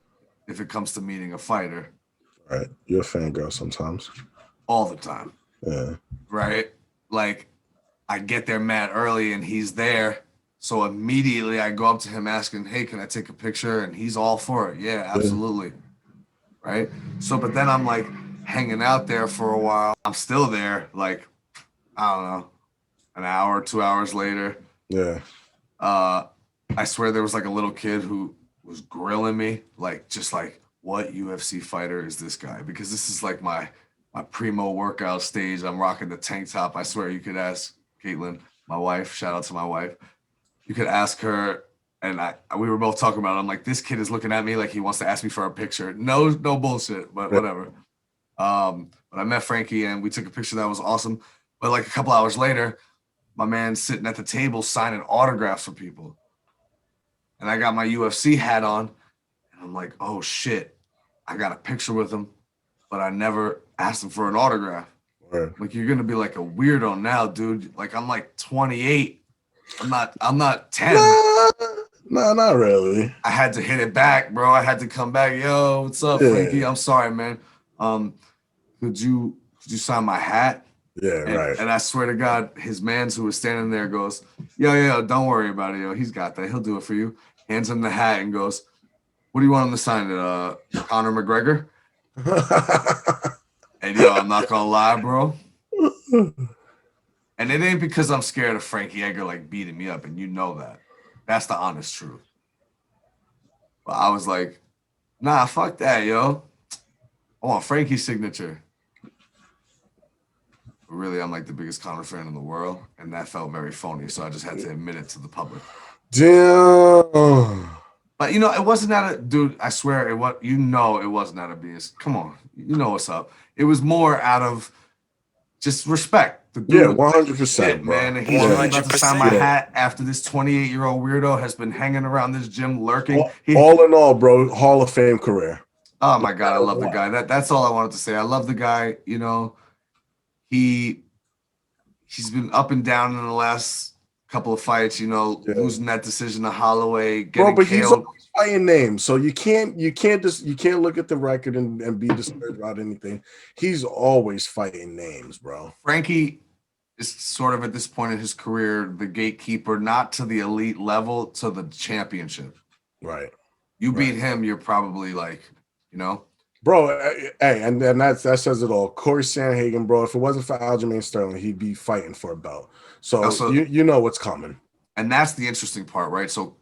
Speaker 3: If it comes to meeting a fighter.
Speaker 4: Right. You're a fangirl sometimes.
Speaker 3: All the time.
Speaker 4: Yeah.
Speaker 3: Right? Like, I get there mad early and he's there. So immediately I go up to him asking, hey, can I take a picture? And he's all for it. Yeah, absolutely. Yeah. Right? So, but then I'm like hanging out there for a while. I'm still there, like, I don't know, an hour, 2 hours later.
Speaker 4: Yeah.
Speaker 3: I swear there was like a little kid who was grilling me, just like, what UFC fighter is this guy? Because this is like my primo workout stage. I'm rocking the tank top. I swear you could ask Caitlin, my wife, shout out to my wife. You could ask her, and we were both talking about it. I'm like, this kid is looking at me like he wants to ask me for a picture. No bullshit, but whatever. But I met Frankie and we took a picture that was awesome. But like a couple hours later, my man's sitting at the table signing autographs for people. And I got my UFC hat on, and I'm like, oh shit, I got a picture with him, but I never asked him for an autograph. Right. Like, you're gonna be like a weirdo now, dude. Like, I'm like 28. I'm not 10.
Speaker 4: No, not really.
Speaker 3: I had to hit it back, bro. I had to come back. Yo, what's up, Frankie? I'm sorry, man. Could you sign my hat?
Speaker 4: Yeah, right.
Speaker 3: And I swear to God, his mans who was standing there goes, yo, don't worry about it, yo. He's got that. He'll do it for you. Hands him the hat and goes, what do you want him to sign it? Conor McGregor? And yo, I'm not gonna lie, bro. And it ain't because I'm scared of Frankie Edgar like beating me up, and you know that. That's the honest truth. But I was like, nah, fuck that, yo. I want Frankie's signature. But really, I'm like the biggest Conor fan in the world, and that felt very phony, so I just had to admit it to the public.
Speaker 4: Damn.
Speaker 3: But it wasn't out of, dude, I swear it wasn't out of BS. Come on, you know what's up. It was more out of just respect. The dude
Speaker 4: 100%,
Speaker 3: man. And he's about to sign my hat after this 28-year-old weirdo has been hanging around this gym lurking.
Speaker 4: All in all, bro, Hall of Fame career.
Speaker 3: Oh my God, I love the guy. That's all I wanted to say. I love the guy. He's been up and down in the last couple of fights. Losing that decision to Holloway, getting
Speaker 4: but
Speaker 3: killed.
Speaker 4: He's always fighting names, so you can't look at the record and be discouraged about anything. He's always fighting names, bro.
Speaker 3: Frankie is sort of at this point in his career the gatekeeper, not to the elite level, to the championship.
Speaker 4: Right.
Speaker 3: You beat him, you're probably like,
Speaker 4: Bro, hey, and that says it all. Corey Sandhagen, bro, if it wasn't for Aljamain Sterling, he'd be fighting for a belt. So you know what's coming.
Speaker 3: And that's the interesting part, right? So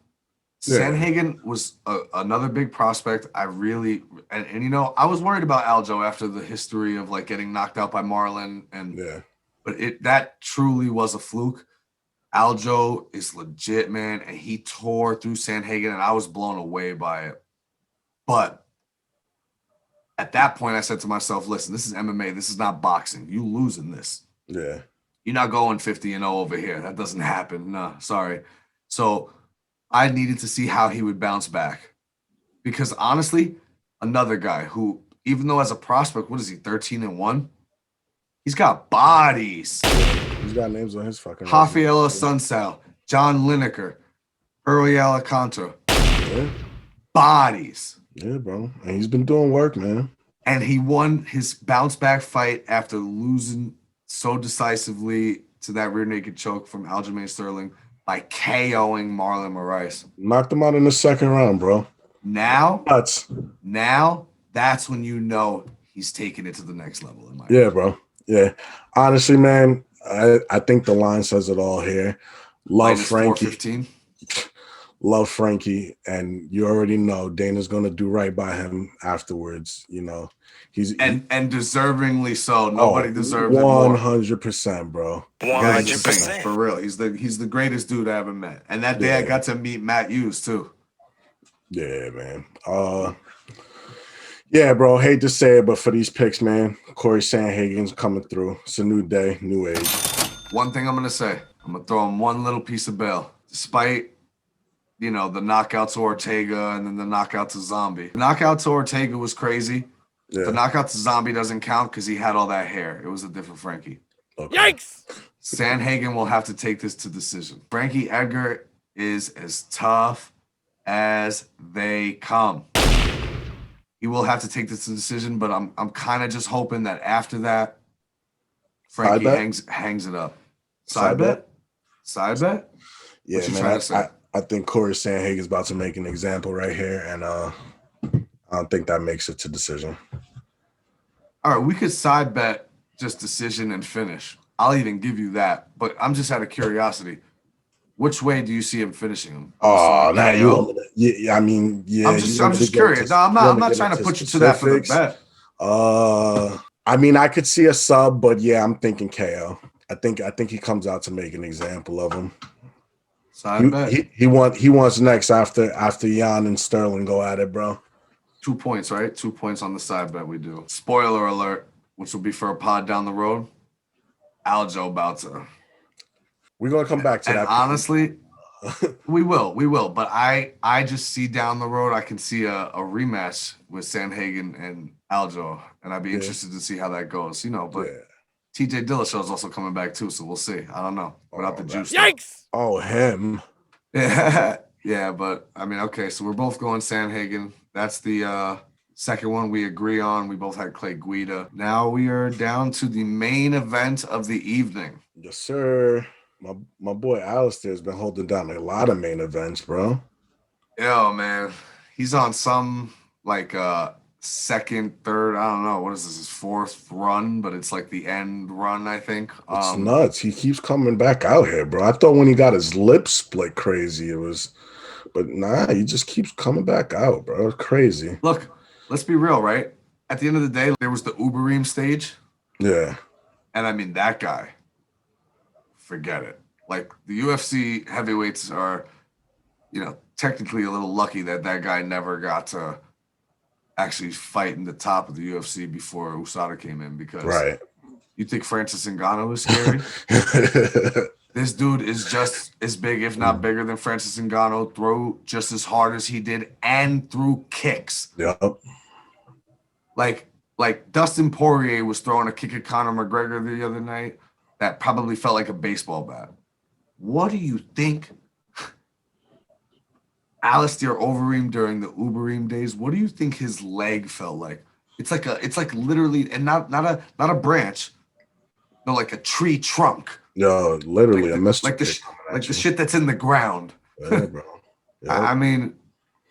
Speaker 3: Sandhagen was another big prospect. I really and I was worried about Aljo after the history of like getting knocked out by Marlon but that truly was a fluke. Aljo is legit, man, and he tore through Sandhagen, and I was blown away by it. But at that point, I said to myself, listen, this is MMA. This is not boxing. You losing this.
Speaker 4: Yeah.
Speaker 3: You're not going 50-0 over here. That doesn't happen. No, sorry. So I needed to see how he would bounce back. Because honestly, another guy who, even though as a prospect, what is he, 13-1? He's got bodies.
Speaker 4: He's got names on his fucking
Speaker 3: Rafael Sunsao, John Lineker, Early Alcantara.
Speaker 4: Yeah.
Speaker 3: Bodies.
Speaker 4: Yeah, bro. And he's been doing work, man.
Speaker 3: And he won his bounce back fight after losing so decisively to that rear naked choke from Aljamain Sterling by KOing Marlon Moraes.
Speaker 4: Knocked him out in the second round, bro.
Speaker 3: Now that's when he's taking it to the next level. In my
Speaker 4: opinion. Bro. Yeah. Honestly, man, I think the line says it all here. Love Frankie. love Frankie, and you already know Dana's gonna do right by him afterwards. You know, he's
Speaker 3: and deservingly so. Nobody deserves it more.
Speaker 4: 100%, bro.
Speaker 1: 100%.
Speaker 3: For real. He's the greatest dude I ever met. And that day I got to meet Matt Hughes too.
Speaker 4: Yeah, man. Yeah, bro. Hate to say it, but for these picks, man, Corey Sandhagen's coming through. It's a new day, new age.
Speaker 3: One thing I'm gonna say, I'm gonna throw him one little piece of bail. Despite, you know, the knockout to Ortega and then the knockout to Zombie. The knockout to Ortega was crazy. Yeah. The knockout to Zombie doesn't count because he had all that hair. It was a different Frankie.
Speaker 5: Okay. Yikes!
Speaker 3: Sandhagen will have to take this to decision. Frankie Edgar is as tough as they come. He will have to take this to decision, but I'm kind of just hoping that after that, Frankie hangs it up. Side bet? Side bet?
Speaker 4: Yeah, man. I think Corey Sandhagen's about to make an example right here, and I don't think that makes it to decision.
Speaker 3: All right, we could side bet just decision and finish. I'll even give you that, but I'm just out of curiosity. Which way do you see him finishing him?
Speaker 4: Oh, now you. Yeah, I mean, yeah.
Speaker 3: I'm just curious. No, I'm not trying to put you to that for the bet.
Speaker 4: I mean, I could see a sub, but yeah, I'm thinking KO. I think he comes out to make an example of him.
Speaker 3: Side bet.
Speaker 4: He wants next after Jan and Sterling go at it, bro.
Speaker 3: 2 points, right? 2 points on the side bet we do. Spoiler alert, which will be for a pod down the road. Aljo about to.
Speaker 4: We're gonna come back to that.
Speaker 3: Honestly, we will. But I just see down the road, I can see a rematch with Sandhagen and Aljo, and I'd be interested to see how that goes. You know, but TJ Dillashaw is also coming back too, so we'll see. I don't know without the juice.
Speaker 5: Yikes!
Speaker 4: Oh, him.
Speaker 3: Yeah, but I mean, okay, so we're both going Sandhagen. That's the second one we agree on. We both had Clay Guida. Now we are down to the main event of the evening.
Speaker 4: Yes, sir. My boy Alistair's been holding down a lot of main events, bro.
Speaker 3: Yo, man. He's on some like second, third, I don't know. What is this? His fourth run, but it's like the end run, I think.
Speaker 4: It's nuts. He keeps coming back out here, bro. I thought when he got his lips split crazy, it was, but nah, he just keeps coming back out, bro. It's crazy.
Speaker 3: Look, let's be real, right? At the end of the day, there was the Overeem stage.
Speaker 4: Yeah.
Speaker 3: And I mean, that guy, forget it. Like, the UFC heavyweights are, you know, technically a little lucky that guy never got to actually fight in the top of the UFC before USADA came in, because you think Francis Ngannou is scary? This dude is just as big, if not bigger than Francis Ngannou, threw just as hard as he did, and threw kicks.
Speaker 4: Yep.
Speaker 3: Like Dustin Poirier was throwing a kick at Conor McGregor the other night that probably felt like a baseball bat. What do you think Alistair Overeem during the Overeem days, what do you think his leg felt like? It's like literally, and not a branch, no, like a tree trunk.
Speaker 4: Yo, literally,
Speaker 3: like the shit that's in the ground.
Speaker 4: Yeah, bro. Yep.
Speaker 3: I mean,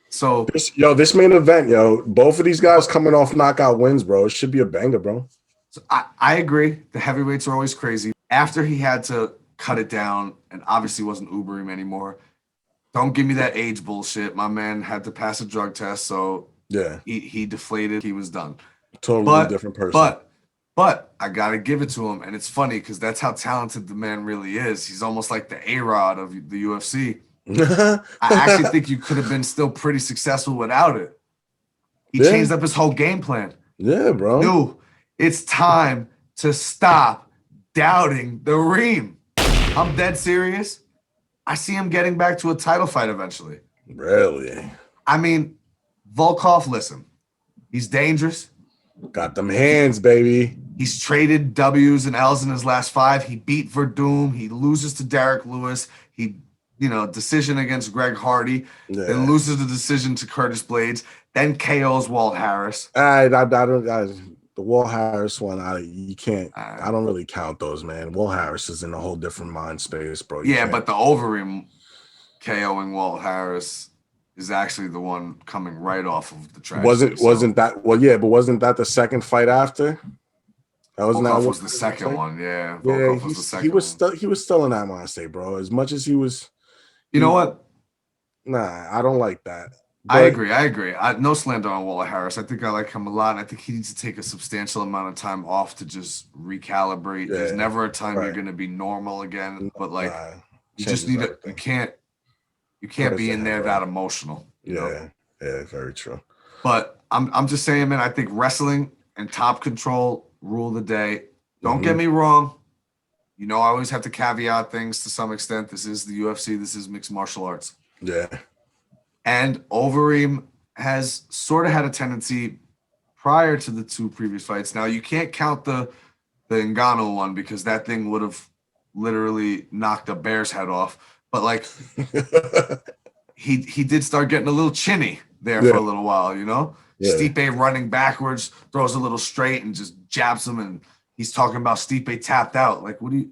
Speaker 3: so
Speaker 4: this main event, both of these guys coming off knockout wins, bro. It should be a banger, bro.
Speaker 3: So I agree. The heavyweights are always crazy. After he had to cut it down, and obviously wasn't Overeem anymore. Don't give me that age bullshit. My man had to pass a drug test, so
Speaker 4: yeah,
Speaker 3: he deflated. He was done.
Speaker 4: Totally different person.
Speaker 3: But I gotta give it to him, and it's funny because that's how talented the man really is. He's almost like the A-Rod of the UFC. I actually think you could have been still pretty successful without it. He changed up his whole game plan.
Speaker 4: Yeah, bro.
Speaker 3: Dude, it's time to stop doubting the Reem. I'm dead serious. I see him getting back to a title fight eventually.
Speaker 4: Really?
Speaker 3: I mean, Volkov, listen, he's dangerous.
Speaker 4: Got them hands, baby.
Speaker 3: He's traded W's and L's in his last 5. He beat Verdum. He loses to Derek Lewis. He, decision against Greg Hardy. Yeah. Then loses the decision to Curtis Blades. Then KOs Walt Harris.
Speaker 4: The Walt Harris one, you can't. I don't really count those, man. Walt Harris is in a whole different mind space, bro.
Speaker 3: But the Overeem KOing Walt Harris is actually the one coming right off of the track.
Speaker 4: Wasn't that? Well, yeah, but wasn't that the second fight after? That was
Speaker 3: Volkov was the second one. Yeah, Volkov was the second.
Speaker 4: He was still in that mind state, bro. As much as he was.
Speaker 3: You know what?
Speaker 4: Nah, I don't like that.
Speaker 3: But I agree. No slander on Waller Harris. I think I like him a lot. I think he needs to take a substantial amount of time off to just recalibrate. There's never a time you're going to be normal again. But like, you just need to. You can't be in there that emotional. You know?
Speaker 4: Yeah, very true.
Speaker 3: But I'm just saying, man. I think wrestling and Top Control rule the day. Don't get me wrong. You know, I always have to caveat things to some extent. This is the UFC. This is mixed martial arts.
Speaker 4: Yeah.
Speaker 3: And Overeem has sort of had a tendency prior to the 2 previous fights. Now, you can't count the Ngannou one because that thing would have literally knocked a bear's head off. But, like, he did start getting a little chinny there for a little while, you know? Yeah. Stipe running backwards, throws a little straight and just jabs him, and he's talking about Stipe tapped out. Like, what are you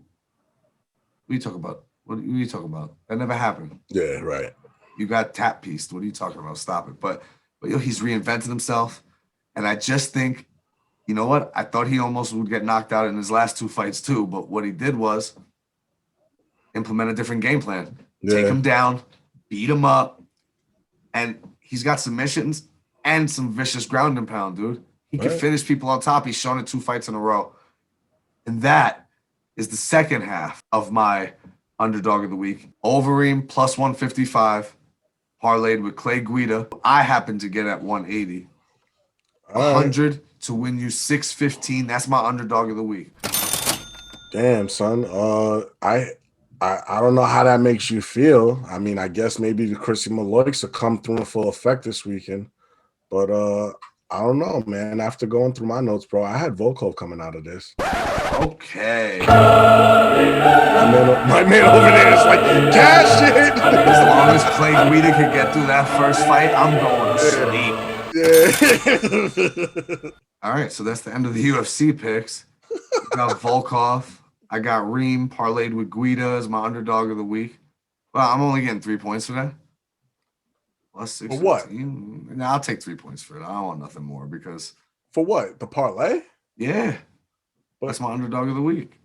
Speaker 3: talking about? What are you talking about? That never happened.
Speaker 4: Yeah, right.
Speaker 3: You got tap pieced. What are you talking about? Stop it. But you know, he's reinvented himself. And I just think, you know what? I thought he almost would get knocked out in his last 2 fights too. But what he did was implement a different game plan. Take him down, beat him up. And he's got submissions and some vicious ground and pound, dude. He can finish people on top. He's shown it 2 fights in a row. And that is the second half of my underdog of the week. Overeem plus 155. Parlayed with Clay Guida. I happen to get at 180. 100 to win you 615. That's my underdog of the week.
Speaker 4: Damn, son. I don't know how that makes you feel. I mean, I guess maybe the Chrissy Maloiks will come through in full effect this weekend. But I don't know, man. After going through my notes, bro, I had Volkov coming out of this.
Speaker 3: Okay.
Speaker 4: My man over there is like, cash it.
Speaker 3: As long as Clay Guida can get through that first fight, I'm going to sleep. Yeah. All right, so that's the end of the UFC picks. I got Volkov. I got Reem parlayed with Guida as my underdog of the week. Well, I'm only getting 3 points for that. Plus 6.
Speaker 4: For what?
Speaker 3: Nah, I'll take 3 points for it. I don't want nothing more because.
Speaker 4: For what? The parlay?
Speaker 3: Yeah. But that's my underdog of the week.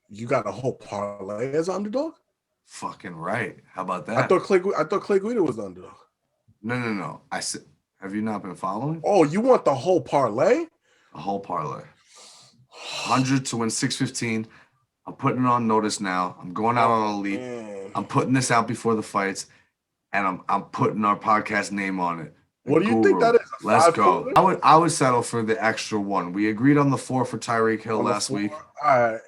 Speaker 4: You got a whole parlay as underdog?
Speaker 3: Fucking right. How about that?
Speaker 4: I thought Clay Guida was the underdog.
Speaker 3: No. I said, have you not been following?
Speaker 4: Oh, you want the whole parlay?
Speaker 3: A whole parlay. 100 to win 615. I'm putting it on notice now. I'm going out on a lead. I'm putting this out before the fights, and I'm putting our podcast name on it.
Speaker 4: What do you think that is?
Speaker 3: Let's go. I would settle for the extra 1. We agreed on the 4 for Tyreek Hill last week.
Speaker 4: All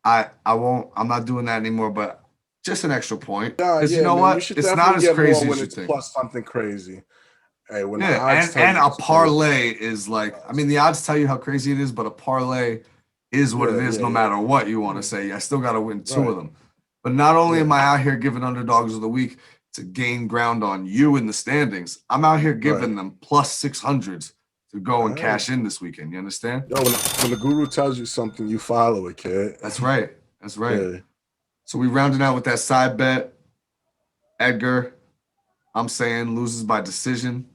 Speaker 4: right.
Speaker 3: I won't. I'm not doing that anymore. But just an extra point.
Speaker 4: Because
Speaker 3: you know what? It's not as crazy as you think.
Speaker 4: Plus something crazy. Hey, when
Speaker 3: the odds and a parlay is like. I mean, the odds tell you how crazy it is, but a parlay is what it is. No matter what you want to say, I still got to win 2 of them. But not only am I out here giving underdogs of the week to gain ground on you in the standings, I'm out here giving them plus 600s to go and cash in this weekend. You understand?
Speaker 4: Yo, when the guru tells you something, you follow it, kid.
Speaker 3: That's right. Yeah. So we rounded out with that side bet. Edgar, I'm saying loses by decision.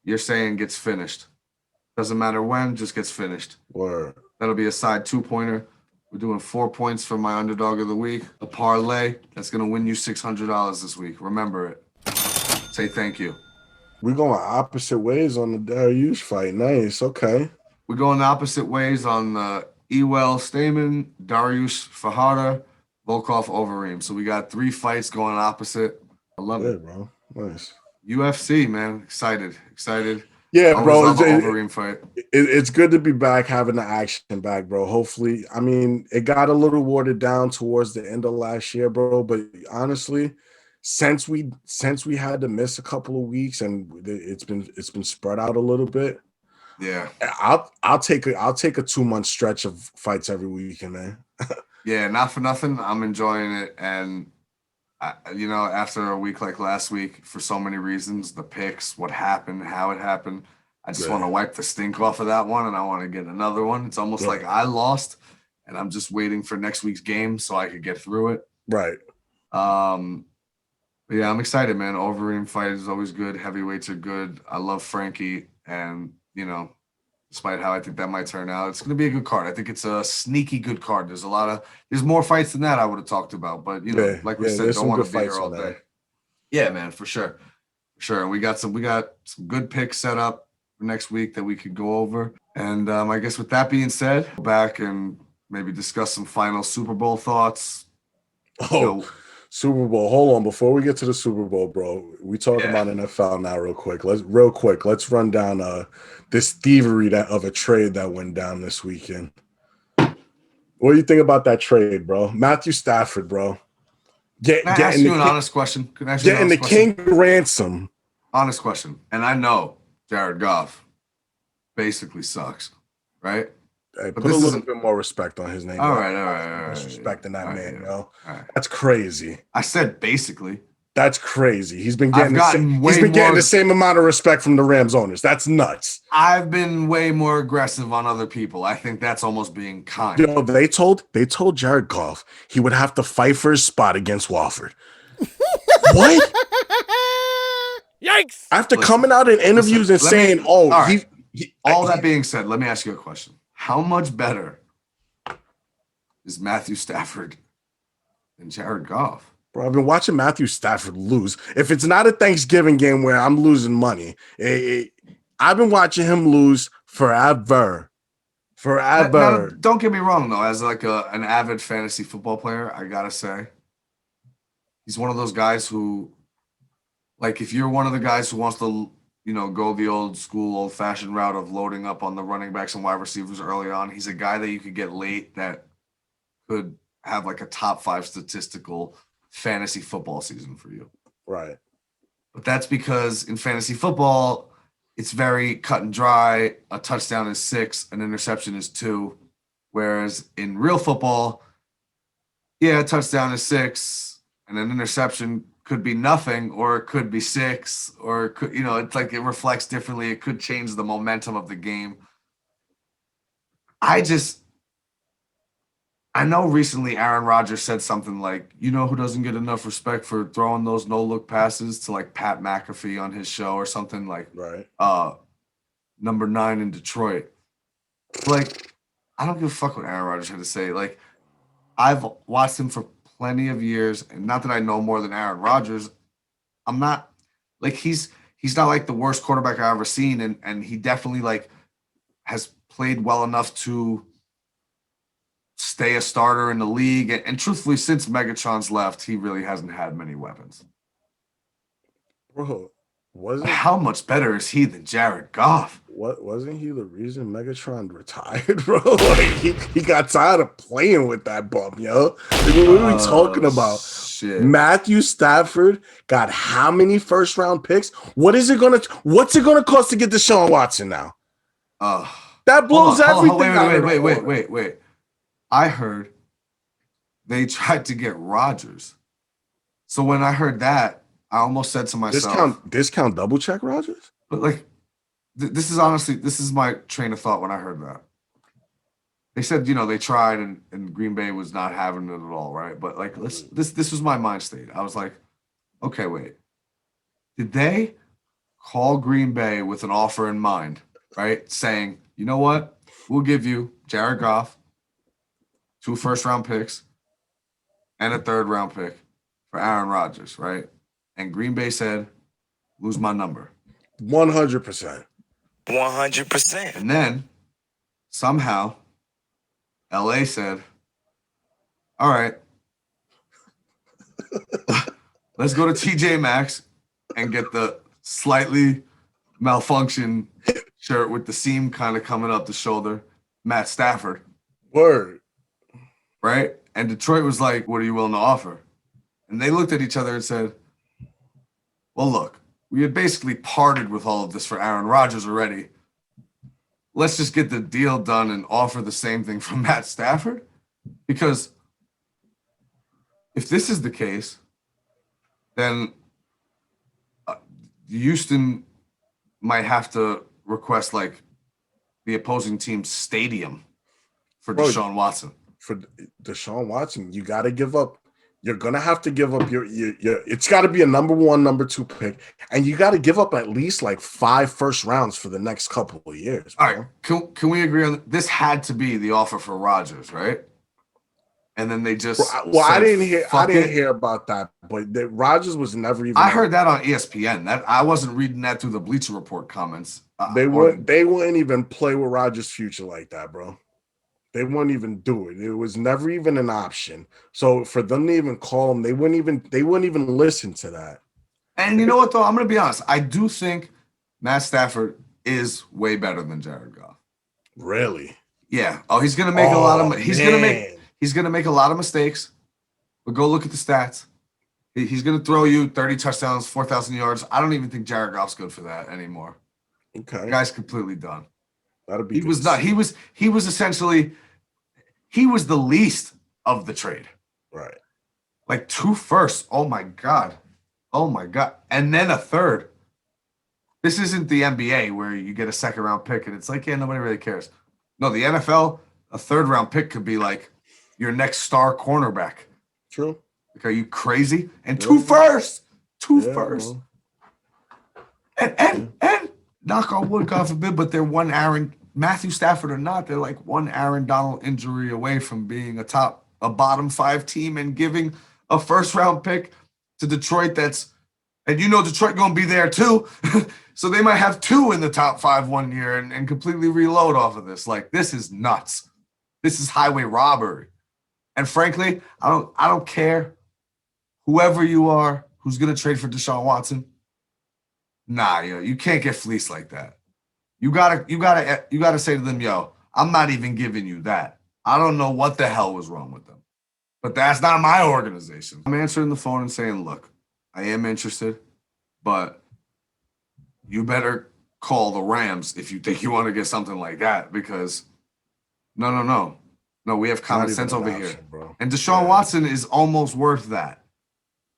Speaker 3: You're saying gets finished. Doesn't matter when, just gets finished.
Speaker 4: Word.
Speaker 3: That'll be a side 2-pointer. We're doing 4 points for my underdog of the week. A parlay that's going to win you $600 this week. Remember it. Say thank you.
Speaker 4: We're going opposite ways on the Dariush fight. Nice. Okay.
Speaker 3: We're going opposite ways on the Ewell Stamen, Dariush Fajada, Volkov Overeem. So we got 3 fights going opposite. I love it,
Speaker 4: bro. Nice.
Speaker 3: UFC, man. Excited.
Speaker 4: Yeah, bro.
Speaker 3: Fight.
Speaker 4: It's good to be back, having the action back, bro. Hopefully, I mean, it got a little watered down towards the end of last year, bro. But honestly, since we had to miss a couple of weeks and it's been spread out a little bit.
Speaker 3: Yeah,
Speaker 4: I'll take a 2-month stretch of fights every weekend, man.
Speaker 3: Yeah, not for nothing. I'm enjoying it, and after a week like last week, for so many reasons, the picks, what happened, how it happened, I just want to wipe the stink off of that one, and I want to get another one. It's almost like I lost, and I'm just waiting for next week's game so I could get through it.
Speaker 4: Right.
Speaker 3: But yeah, I'm excited, man. Overeem fight is always good. Heavyweights are good. I love Frankie, and despite how I think that might turn out, it's going to be a good card. I think it's a sneaky good card. There's more fights than that I would have talked about, but like we said, don't want to be here all day. Yeah, man, for sure. Sure. We got some good picks set up for next week that we could go over. And I guess with that being said, go back and maybe discuss some final Super Bowl thoughts.
Speaker 4: Super Bowl. Hold on. Before we get to the Super Bowl, bro, we talk about NFL now real quick. Let's run down this thievery of a trade that went down this weekend. What do you think about that trade, bro? Matthew Stafford, bro.
Speaker 3: Can I ask you an honest question?
Speaker 4: Getting the king ransom.
Speaker 3: Honest question. And I know Jared Goff basically sucks, right?
Speaker 4: Hey, put a little bit more respect on his name.
Speaker 3: All right.
Speaker 4: Disrespecting that man, yo. That's crazy.
Speaker 3: I said basically.
Speaker 4: That's crazy. He's been getting the same amount of respect from the Rams owners. That's nuts.
Speaker 3: I've been way more aggressive on other people. I think that's almost being kind.
Speaker 4: Yo, they told Jared Goff he would have to fight for his spot against Wofford. What?
Speaker 5: Yikes!
Speaker 4: After coming out in interviews and saying,
Speaker 3: all that being said, let me ask you a question. How much better is Matthew Stafford than Jared Goff?
Speaker 4: Bro, I've been watching Matthew Stafford lose. If it's not a Thanksgiving game where I'm losing money, I've been watching him lose forever.
Speaker 3: Now, don't get me wrong, though. As like an avid fantasy football player, I gotta say, he's one of those guys who, like, if you're one of the guys who wants to, go the old school, old-fashioned route of loading up on the running backs and wide receivers early on, he's a guy that you could get late that could have like a top 5 statistical fantasy football season for you.
Speaker 4: Right.
Speaker 3: But that's because in fantasy football, it's very cut and dry. A touchdown is 6, an interception is 2. Whereas in real football, a touchdown is 6, and an interception could be nothing, or it could be 6, or it could, it's like it reflects differently. It could change the momentum of the game. I know recently Aaron Rodgers said something like, who doesn't get enough respect for throwing those no-look passes to like Pat McAfee on his show or something like,
Speaker 4: right.
Speaker 3: Number 9 in Detroit. Like, I don't give a fuck what Aaron Rodgers had to say. Like, I've watched him for plenty of years, and not that I know more than Aaron Rodgers. I'm not like he's not like the worst quarterback I've ever seen, and he definitely like has played well enough to stay a starter in the league. And truthfully, since Megatron's left, he really hasn't had many weapons.
Speaker 4: Bro,
Speaker 3: how much better is he than Jared Goff?
Speaker 4: Wasn't he the reason Megatron retired, bro? Like he got tired of playing with that bum, yo. Like, what are we talking about?
Speaker 3: Shit.
Speaker 4: Matthew Stafford got how many first round picks? What's it gonna cost to get Deshaun Watson now? That blows everything.
Speaker 3: Wait. I heard they tried to get Rodgers. So when I heard that, I almost said to myself,
Speaker 4: discount double check Rodgers?
Speaker 3: But like, this is my train of thought when I heard that. They said, they tried and Green Bay was not having it at all, right? But like, this was my mind state. I was like, okay, wait. Did they call Green Bay with an offer in mind, right? Saying, you know what? We'll give you Jared Goff, 2 first-round picks, and a third-round pick for Aaron Rodgers, right? And Green Bay said, lose my number.
Speaker 4: 100%.
Speaker 1: 100%.
Speaker 3: And then, somehow, LA said, all right, let's go to TJ Maxx and get the slightly malfunction shirt with the seam kind of coming up the shoulder, Matt Stafford.
Speaker 4: Word.
Speaker 3: Right? And Detroit was like, what are you willing to offer? And they looked at each other and said, well, look, we had basically parted with all of this for Aaron Rodgers already. Let's just get the deal done and offer the same thing for Matt Stafford. Because if this is the case, then Houston might have to request like the opposing team's stadium for Deshaun Watson.
Speaker 4: For Deshaun Watson, you got to give up. You're going to have to give up your it's got to be a number 1, number 2 pick. And you got to give up at least like 5 first rounds for the next couple of years. Bro.
Speaker 3: All right. Can we agree on this? Had to be the offer for Rodgers, right? and then they just
Speaker 4: I didn't hear about that, but Rodgers was never even.
Speaker 3: I heard that on ESPN. That I wasn't reading that through the Bleacher Report comments.
Speaker 4: They wouldn't even play with Rodgers' future like that, bro. They wouldn't even do it. It was never even an option. So for them to even call him, they wouldn't even listen to that.
Speaker 3: And you know what though? I'm gonna be honest. I do think Matt Stafford is way better than Jared Goff.
Speaker 4: Really?
Speaker 3: Yeah. Oh, he's gonna make a lot of. He's gonna make a lot of mistakes. But go look at the stats. He's gonna throw you 30 touchdowns, 4,000 yards. I don't even think Jared Goff's good for that anymore.
Speaker 4: Okay.
Speaker 3: The guy's completely done.
Speaker 4: That'll be.
Speaker 3: He was not. He was essentially. He was the least of the trade.
Speaker 4: Right.
Speaker 3: Like 2 firsts. Oh my God. And then a third. This isn't the NBA where you get a second round pick and it's like, yeah, nobody really cares. No, the NFL, a third round pick could be like your next star cornerback.
Speaker 4: True.
Speaker 3: Like, are you crazy? And 2 firsts. 2 firsts. Well. And knock on wood, God forbid, but they're Matthew Stafford or not, they're like one Aaron Donald injury away from being a bottom 5 team and giving a first round pick to Detroit. And Detroit gonna be there too. So they might have 2 in the top 5 one year and completely reload off of this. Like, this is nuts. This is highway robbery. And frankly, I don't care whoever you are who's gonna trade for Deshaun Watson. Nah, you can't get fleeced like that. You gotta say to them, yo, I'm not even giving you that. I don't know what the hell was wrong with them. But that's not my organization. I'm answering the phone and saying, look, I am interested, but you better call the Rams if you think you want to get something like that, because no, we have common sense over here. Bro. And Deshaun Watson is almost worth that.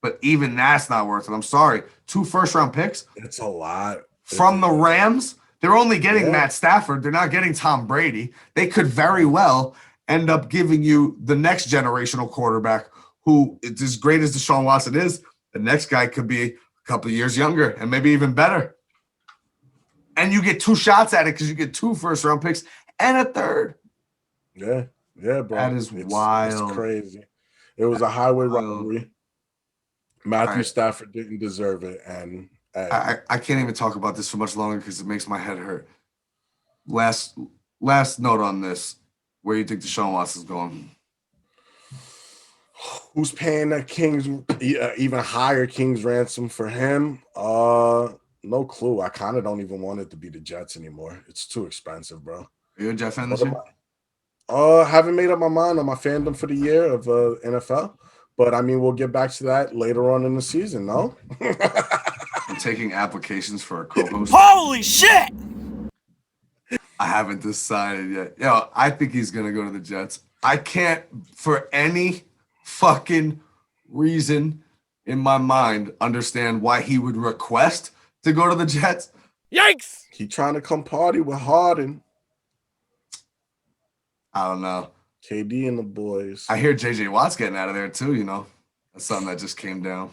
Speaker 3: But even that's not worth it. I'm sorry. 2 first-round picks.
Speaker 4: It's a lot.
Speaker 3: From the Rams, they're only getting Matt Stafford. They're not getting Tom Brady. They could very well end up giving you the next generational quarterback who is as great as Deshaun Watson is. The next guy could be a couple of years younger and maybe even better. And you get 2 shots at it because you get 2 first-round picks and a third.
Speaker 4: Yeah, bro.
Speaker 3: That is wild.
Speaker 4: It's crazy. It was a highway robbery. Matthew Stafford didn't deserve it, and
Speaker 3: I can't even talk about this for much longer because it makes my head hurt. Last note on this: where you think Deshaun Watson's going?
Speaker 4: Who's paying that King's even higher King's ransom for him? No clue. I kind of don't even want it to be the Jets anymore. It's too expensive, bro.
Speaker 3: Are you a Jet fan this year?
Speaker 4: Haven't made up my mind on my fandom for the year of NFL. But, I mean, we'll get back to that later on in the season, no?
Speaker 3: I'm taking applications for a co-host.
Speaker 5: Holy shit!
Speaker 3: I haven't decided yet. Yo, I think he's going to go to the Jets. I can't, for any fucking reason in my mind, understand why he would request to go to the Jets.
Speaker 5: Yikes!
Speaker 4: He trying to come party with Harden.
Speaker 3: I don't know.
Speaker 4: KD and the boys.
Speaker 3: I hear JJ Watt's getting out of there too, That's something that just came down.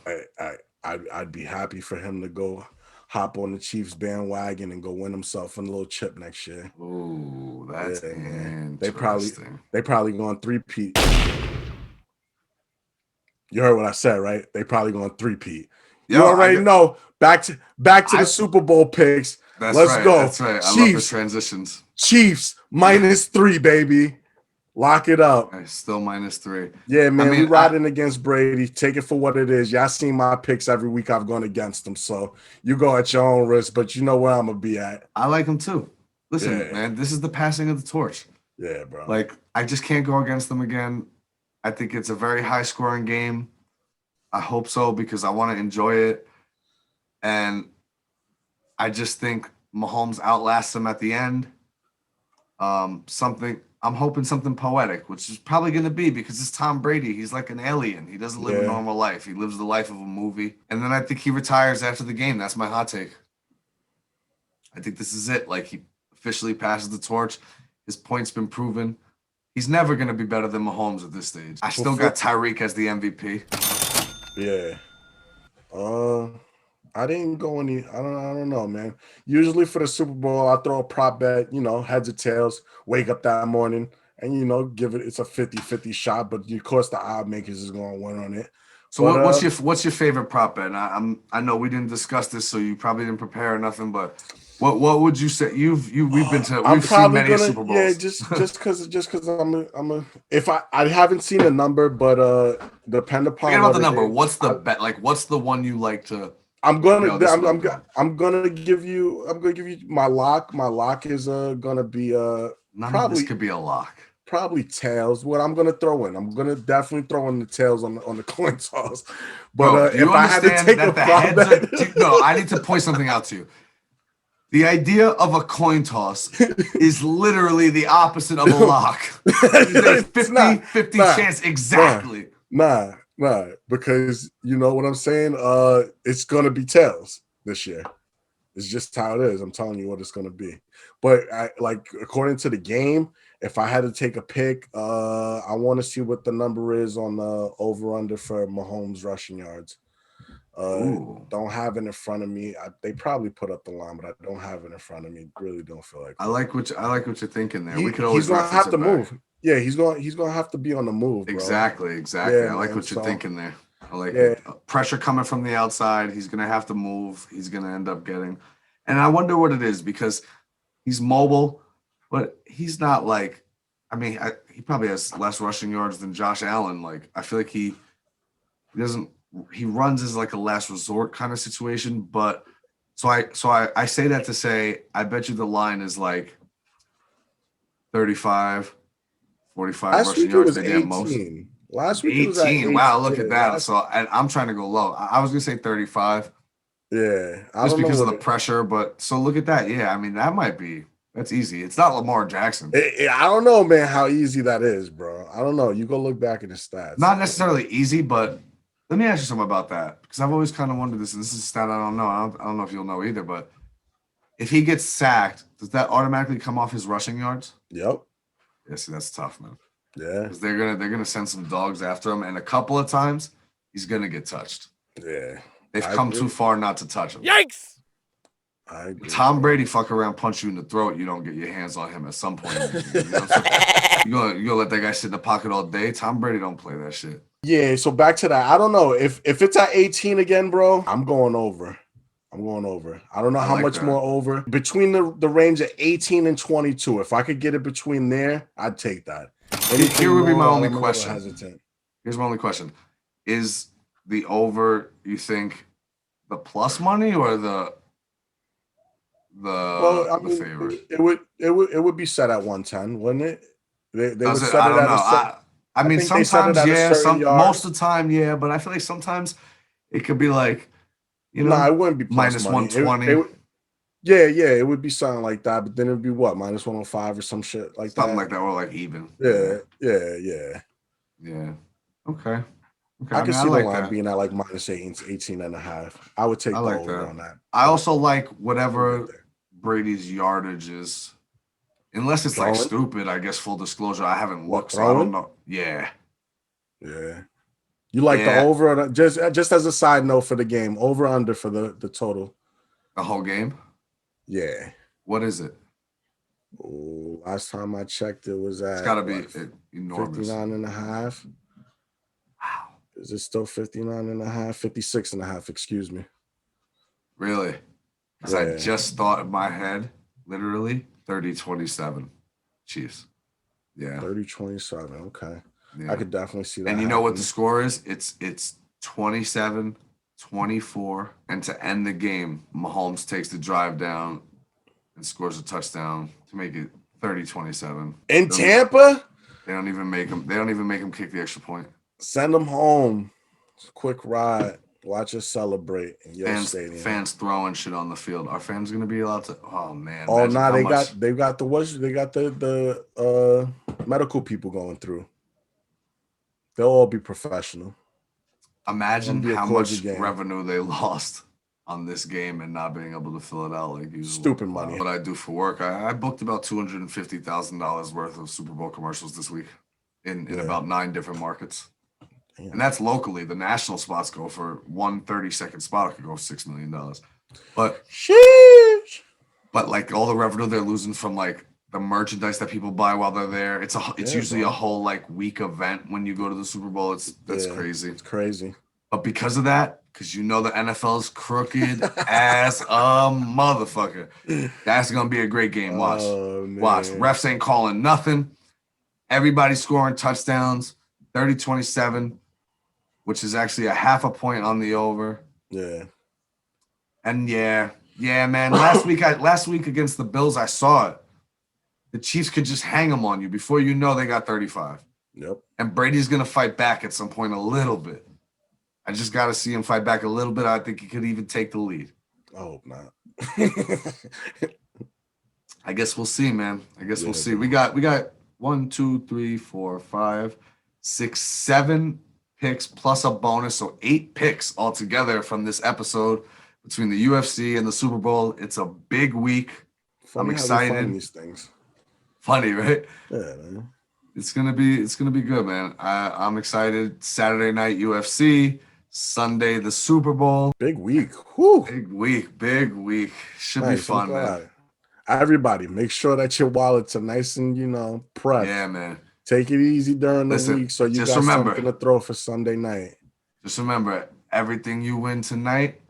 Speaker 4: I'd be happy for him to go hop on the Chiefs bandwagon and go win himself a little chip next year.
Speaker 3: Ooh, that's interesting.
Speaker 4: They probably going 3-peat. You heard what I said, right? They probably going 3-peat. You already know. Back to the Super Bowl picks. Let's go.
Speaker 3: That's right. I love the transitions.
Speaker 4: Chiefs -3, baby. Lock it up.
Speaker 3: Still -3.
Speaker 4: Yeah, man. We riding against Brady. Take it for what it is. Y'all seen my picks every week. I've gone against them. So you go at your own risk, but you know where I'm going to be at.
Speaker 3: I like them too. Listen, man, this is the passing of the torch.
Speaker 4: Yeah, bro.
Speaker 3: Like, I just can't go against them again. I think it's a very high-scoring game. I hope so because I want to enjoy it. And I just think Mahomes outlasts him at the end. I'm hoping something poetic, which is probably going to be because it's Tom Brady. He's like an alien. He doesn't live a normal life. He lives the life of a movie. And then I think he retires after the game. That's my hot take. I think this is it. Like, he officially passes the torch. His point's been proven. He's never going to be better than Mahomes at this stage. I still got Tyreek as the MVP.
Speaker 4: Yeah. I didn't go any. I don't know, man. Usually for the Super Bowl, I throw a prop bet, heads or tails. Wake up that morning and give it's a 50-50 shot, but of course the odd makers is going to win on it.
Speaker 3: So what's your favorite prop bet? And I know we didn't discuss this, so you probably didn't prepare or nothing, but what would you say? We've seen many Super Bowls.
Speaker 4: Yeah, just because if I haven't seen a number, but depend upon.
Speaker 3: Forget about the number. What's the bet? Like, what's the one you like to?
Speaker 4: I'm gonna give you my lock. My lock is gonna be
Speaker 3: probably this could be a lock.
Speaker 4: Probably tails. What I'm gonna throw in, I'm gonna definitely throw in the tails on the coin toss. But if I had to take a prop bet,
Speaker 3: no, I need to point something out to you. The idea of a coin toss is literally the opposite of a lock. It's 50-50 chance exactly.
Speaker 4: Nah, because you know what I'm saying? It's gonna be tails this year. It's just how it is. I'm telling you what it's gonna be. But according to the game, if I had to take a pick, I want to see what the number is on the over/under for Mahomes rushing yards. Don't have it in front of me. They probably put up the line, but I don't have it in front of me. Really don't feel like.
Speaker 3: I like what you're thinking there. We could always.
Speaker 4: He's gonna have to move. Yeah, he's gonna have to be on the move. Bro.
Speaker 3: Exactly. Yeah, I like what you're thinking there. I like it. Pressure coming from the outside. He's gonna have to move. He's gonna end up getting, and I wonder what it is because he's mobile, but he's not like. I mean, he probably has less rushing yards than Josh Allen. Like I feel like he doesn't. He runs as like a last resort kind of situation, but so I say that to say I bet you the line is like 35, 45 rushing yards they get most.
Speaker 4: Last week
Speaker 3: 18.
Speaker 4: It was 18.
Speaker 3: Wow, look at that. So I'm trying to go low. I was gonna say 35.
Speaker 4: Yeah,
Speaker 3: just because of the pressure, but so look at that. Yeah, I mean that's easy. It's not Lamar Jackson.
Speaker 4: I don't know, man, how easy that is, bro. I don't know. You go look back at the stats.
Speaker 3: Not necessarily easy, but. Let me ask you something about that because I've always kind of wondered this, and this is a stat I don't know. I don't know if you'll know either, but if he gets sacked, does that automatically come off his rushing yards?
Speaker 4: Yep.
Speaker 3: Yeah, see, that's tough, man.
Speaker 4: Yeah.
Speaker 3: Because they're gonna send some dogs after him, and a couple of times he's gonna get touched.
Speaker 4: Yeah.
Speaker 3: They've come too far not to touch him.
Speaker 5: Yikes!
Speaker 4: I agree.
Speaker 3: Tom Brady fuck around, punch you in the throat. You don't get your hands on him at some point. You know you gonna let that guy sit in the pocket all day? Tom Brady don't play that shit.
Speaker 4: Yeah, so back to that. I don't know if it's at 18 again, bro. I'm going over. I don't know how much more over. Between the range of 18 and 22. If I could get it between there, I'd take that.
Speaker 3: Here would be my only question.
Speaker 4: Hesitant.
Speaker 3: Here's my only question: is the over? You think the plus money or the
Speaker 4: favorite? It would be set at 110, wouldn't it? They would set it
Speaker 3: I don't
Speaker 4: at
Speaker 3: know. I mean, sometimes, most of the time, yeah, but I feel like sometimes it could be like, it
Speaker 4: wouldn't be
Speaker 3: minus 120.
Speaker 4: It would be something like that, but then it would be what, minus 105 or some shit like
Speaker 3: something like that, or like even.
Speaker 4: Yeah.
Speaker 3: Okay.
Speaker 4: I can see the line being at like minus 18 and a half. I would take the over on that.
Speaker 3: I also like whatever Brady's yardage is. Unless it's like stupid, I guess. Full disclosure, I haven't looked, so I don't know. Yeah.
Speaker 4: You like the over? Just as a side note for the game, over under for the total.
Speaker 3: The whole game.
Speaker 4: Yeah.
Speaker 3: What is it?
Speaker 4: Oh, last time I checked, it was at.
Speaker 3: It's got to be enormous.
Speaker 4: 59 and a half.
Speaker 3: Wow.
Speaker 4: Is it still 59 and a half? 56 and a half. Excuse me.
Speaker 3: Really? Because I just thought in my head, literally. 30-27 Chiefs. Yeah.
Speaker 4: 30-27. Okay. Yeah. I could definitely see that.
Speaker 3: And you know what the score is? It's 27-24. And to end the game, Mahomes takes the drive down and scores a touchdown to make it 30-27.
Speaker 4: In Tampa?
Speaker 3: They don't even make him kick the extra point.
Speaker 4: Send them home. Quick ride. Watch us celebrate in your stadium.
Speaker 3: Fans throwing shit on the field. Are fans going to be allowed to? Oh man!
Speaker 4: Oh no, they got the medical people going through. They'll all be professional.
Speaker 3: Imagine how much revenue they lost on this game and not being able to fill it out like usual.
Speaker 4: Stupid money.
Speaker 3: What I do for work, I booked about $250,000 worth of Super Bowl commercials this week in about 9 different markets. Damn. And that's locally. The national spots go for 1 30-second spot. It could go $6 million. But
Speaker 4: sheesh.
Speaker 3: But like all the revenue they're losing from like the merchandise that people buy while they're there. It's usually a whole like week event when you go to the Super Bowl. That's crazy.
Speaker 4: It's crazy.
Speaker 3: But because of that, because you know the NFL is crooked as a motherfucker, that's gonna be a great game. Watch. Refs ain't calling nothing. Everybody's scoring touchdowns. 30-27, which is actually a half a point on the over.
Speaker 4: Yeah.
Speaker 3: And yeah, man. Last week against the Bills, I saw it. The Chiefs could just hang them on you. Before you know, they got 35.
Speaker 4: Yep.
Speaker 3: And Brady's going to fight back at some point a little bit. I just got to see him fight back a little bit. I think he could even take the lead.
Speaker 4: I hope not.
Speaker 3: I guess we'll see, man. We'll see. We got 1, 2, 3, 4, 5, 6, 7 picks plus a bonus. So 8 picks altogether from this episode between the UFC and the Super Bowl. It's a big week.
Speaker 4: Funny
Speaker 3: I'm excited.
Speaker 4: How we find these things.
Speaker 3: Funny, right?
Speaker 4: Yeah, man.
Speaker 3: It's gonna be good, man. I'm excited. Saturday night UFC, Sunday the Super Bowl.
Speaker 4: Big week. Whew.
Speaker 3: Big week. Should be fun, man.
Speaker 4: Everybody, make sure that your wallets are nice and prepped.
Speaker 3: Yeah, man.
Speaker 4: Take it easy during the week so you got something to throw for Sunday night.
Speaker 3: Just remember, everything you win tonight,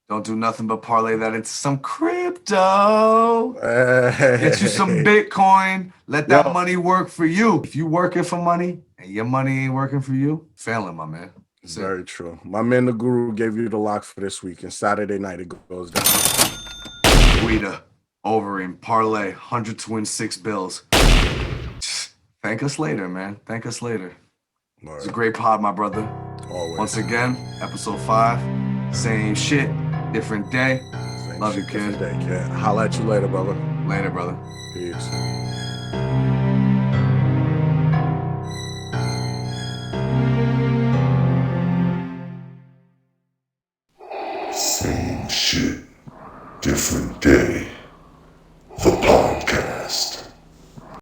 Speaker 3: don't do nothing but parlay that into some crypto. Get you some Bitcoin. Let that money work for you. If you working for money and your money ain't working for you, failing, my man.
Speaker 4: It's very true. My man, the Guru, gave you the lock for this week, and Saturday night it goes down.
Speaker 3: Guida, Overeem, parlay, 100 to win 6 bills. Thank us later, man. Thank us later. It's a great pod, my brother.
Speaker 4: Always.
Speaker 3: Once again, episode 5. Same shit, different day. Love you, kid.
Speaker 4: Holla at you later, brother.
Speaker 3: Later, brother.
Speaker 4: Peace.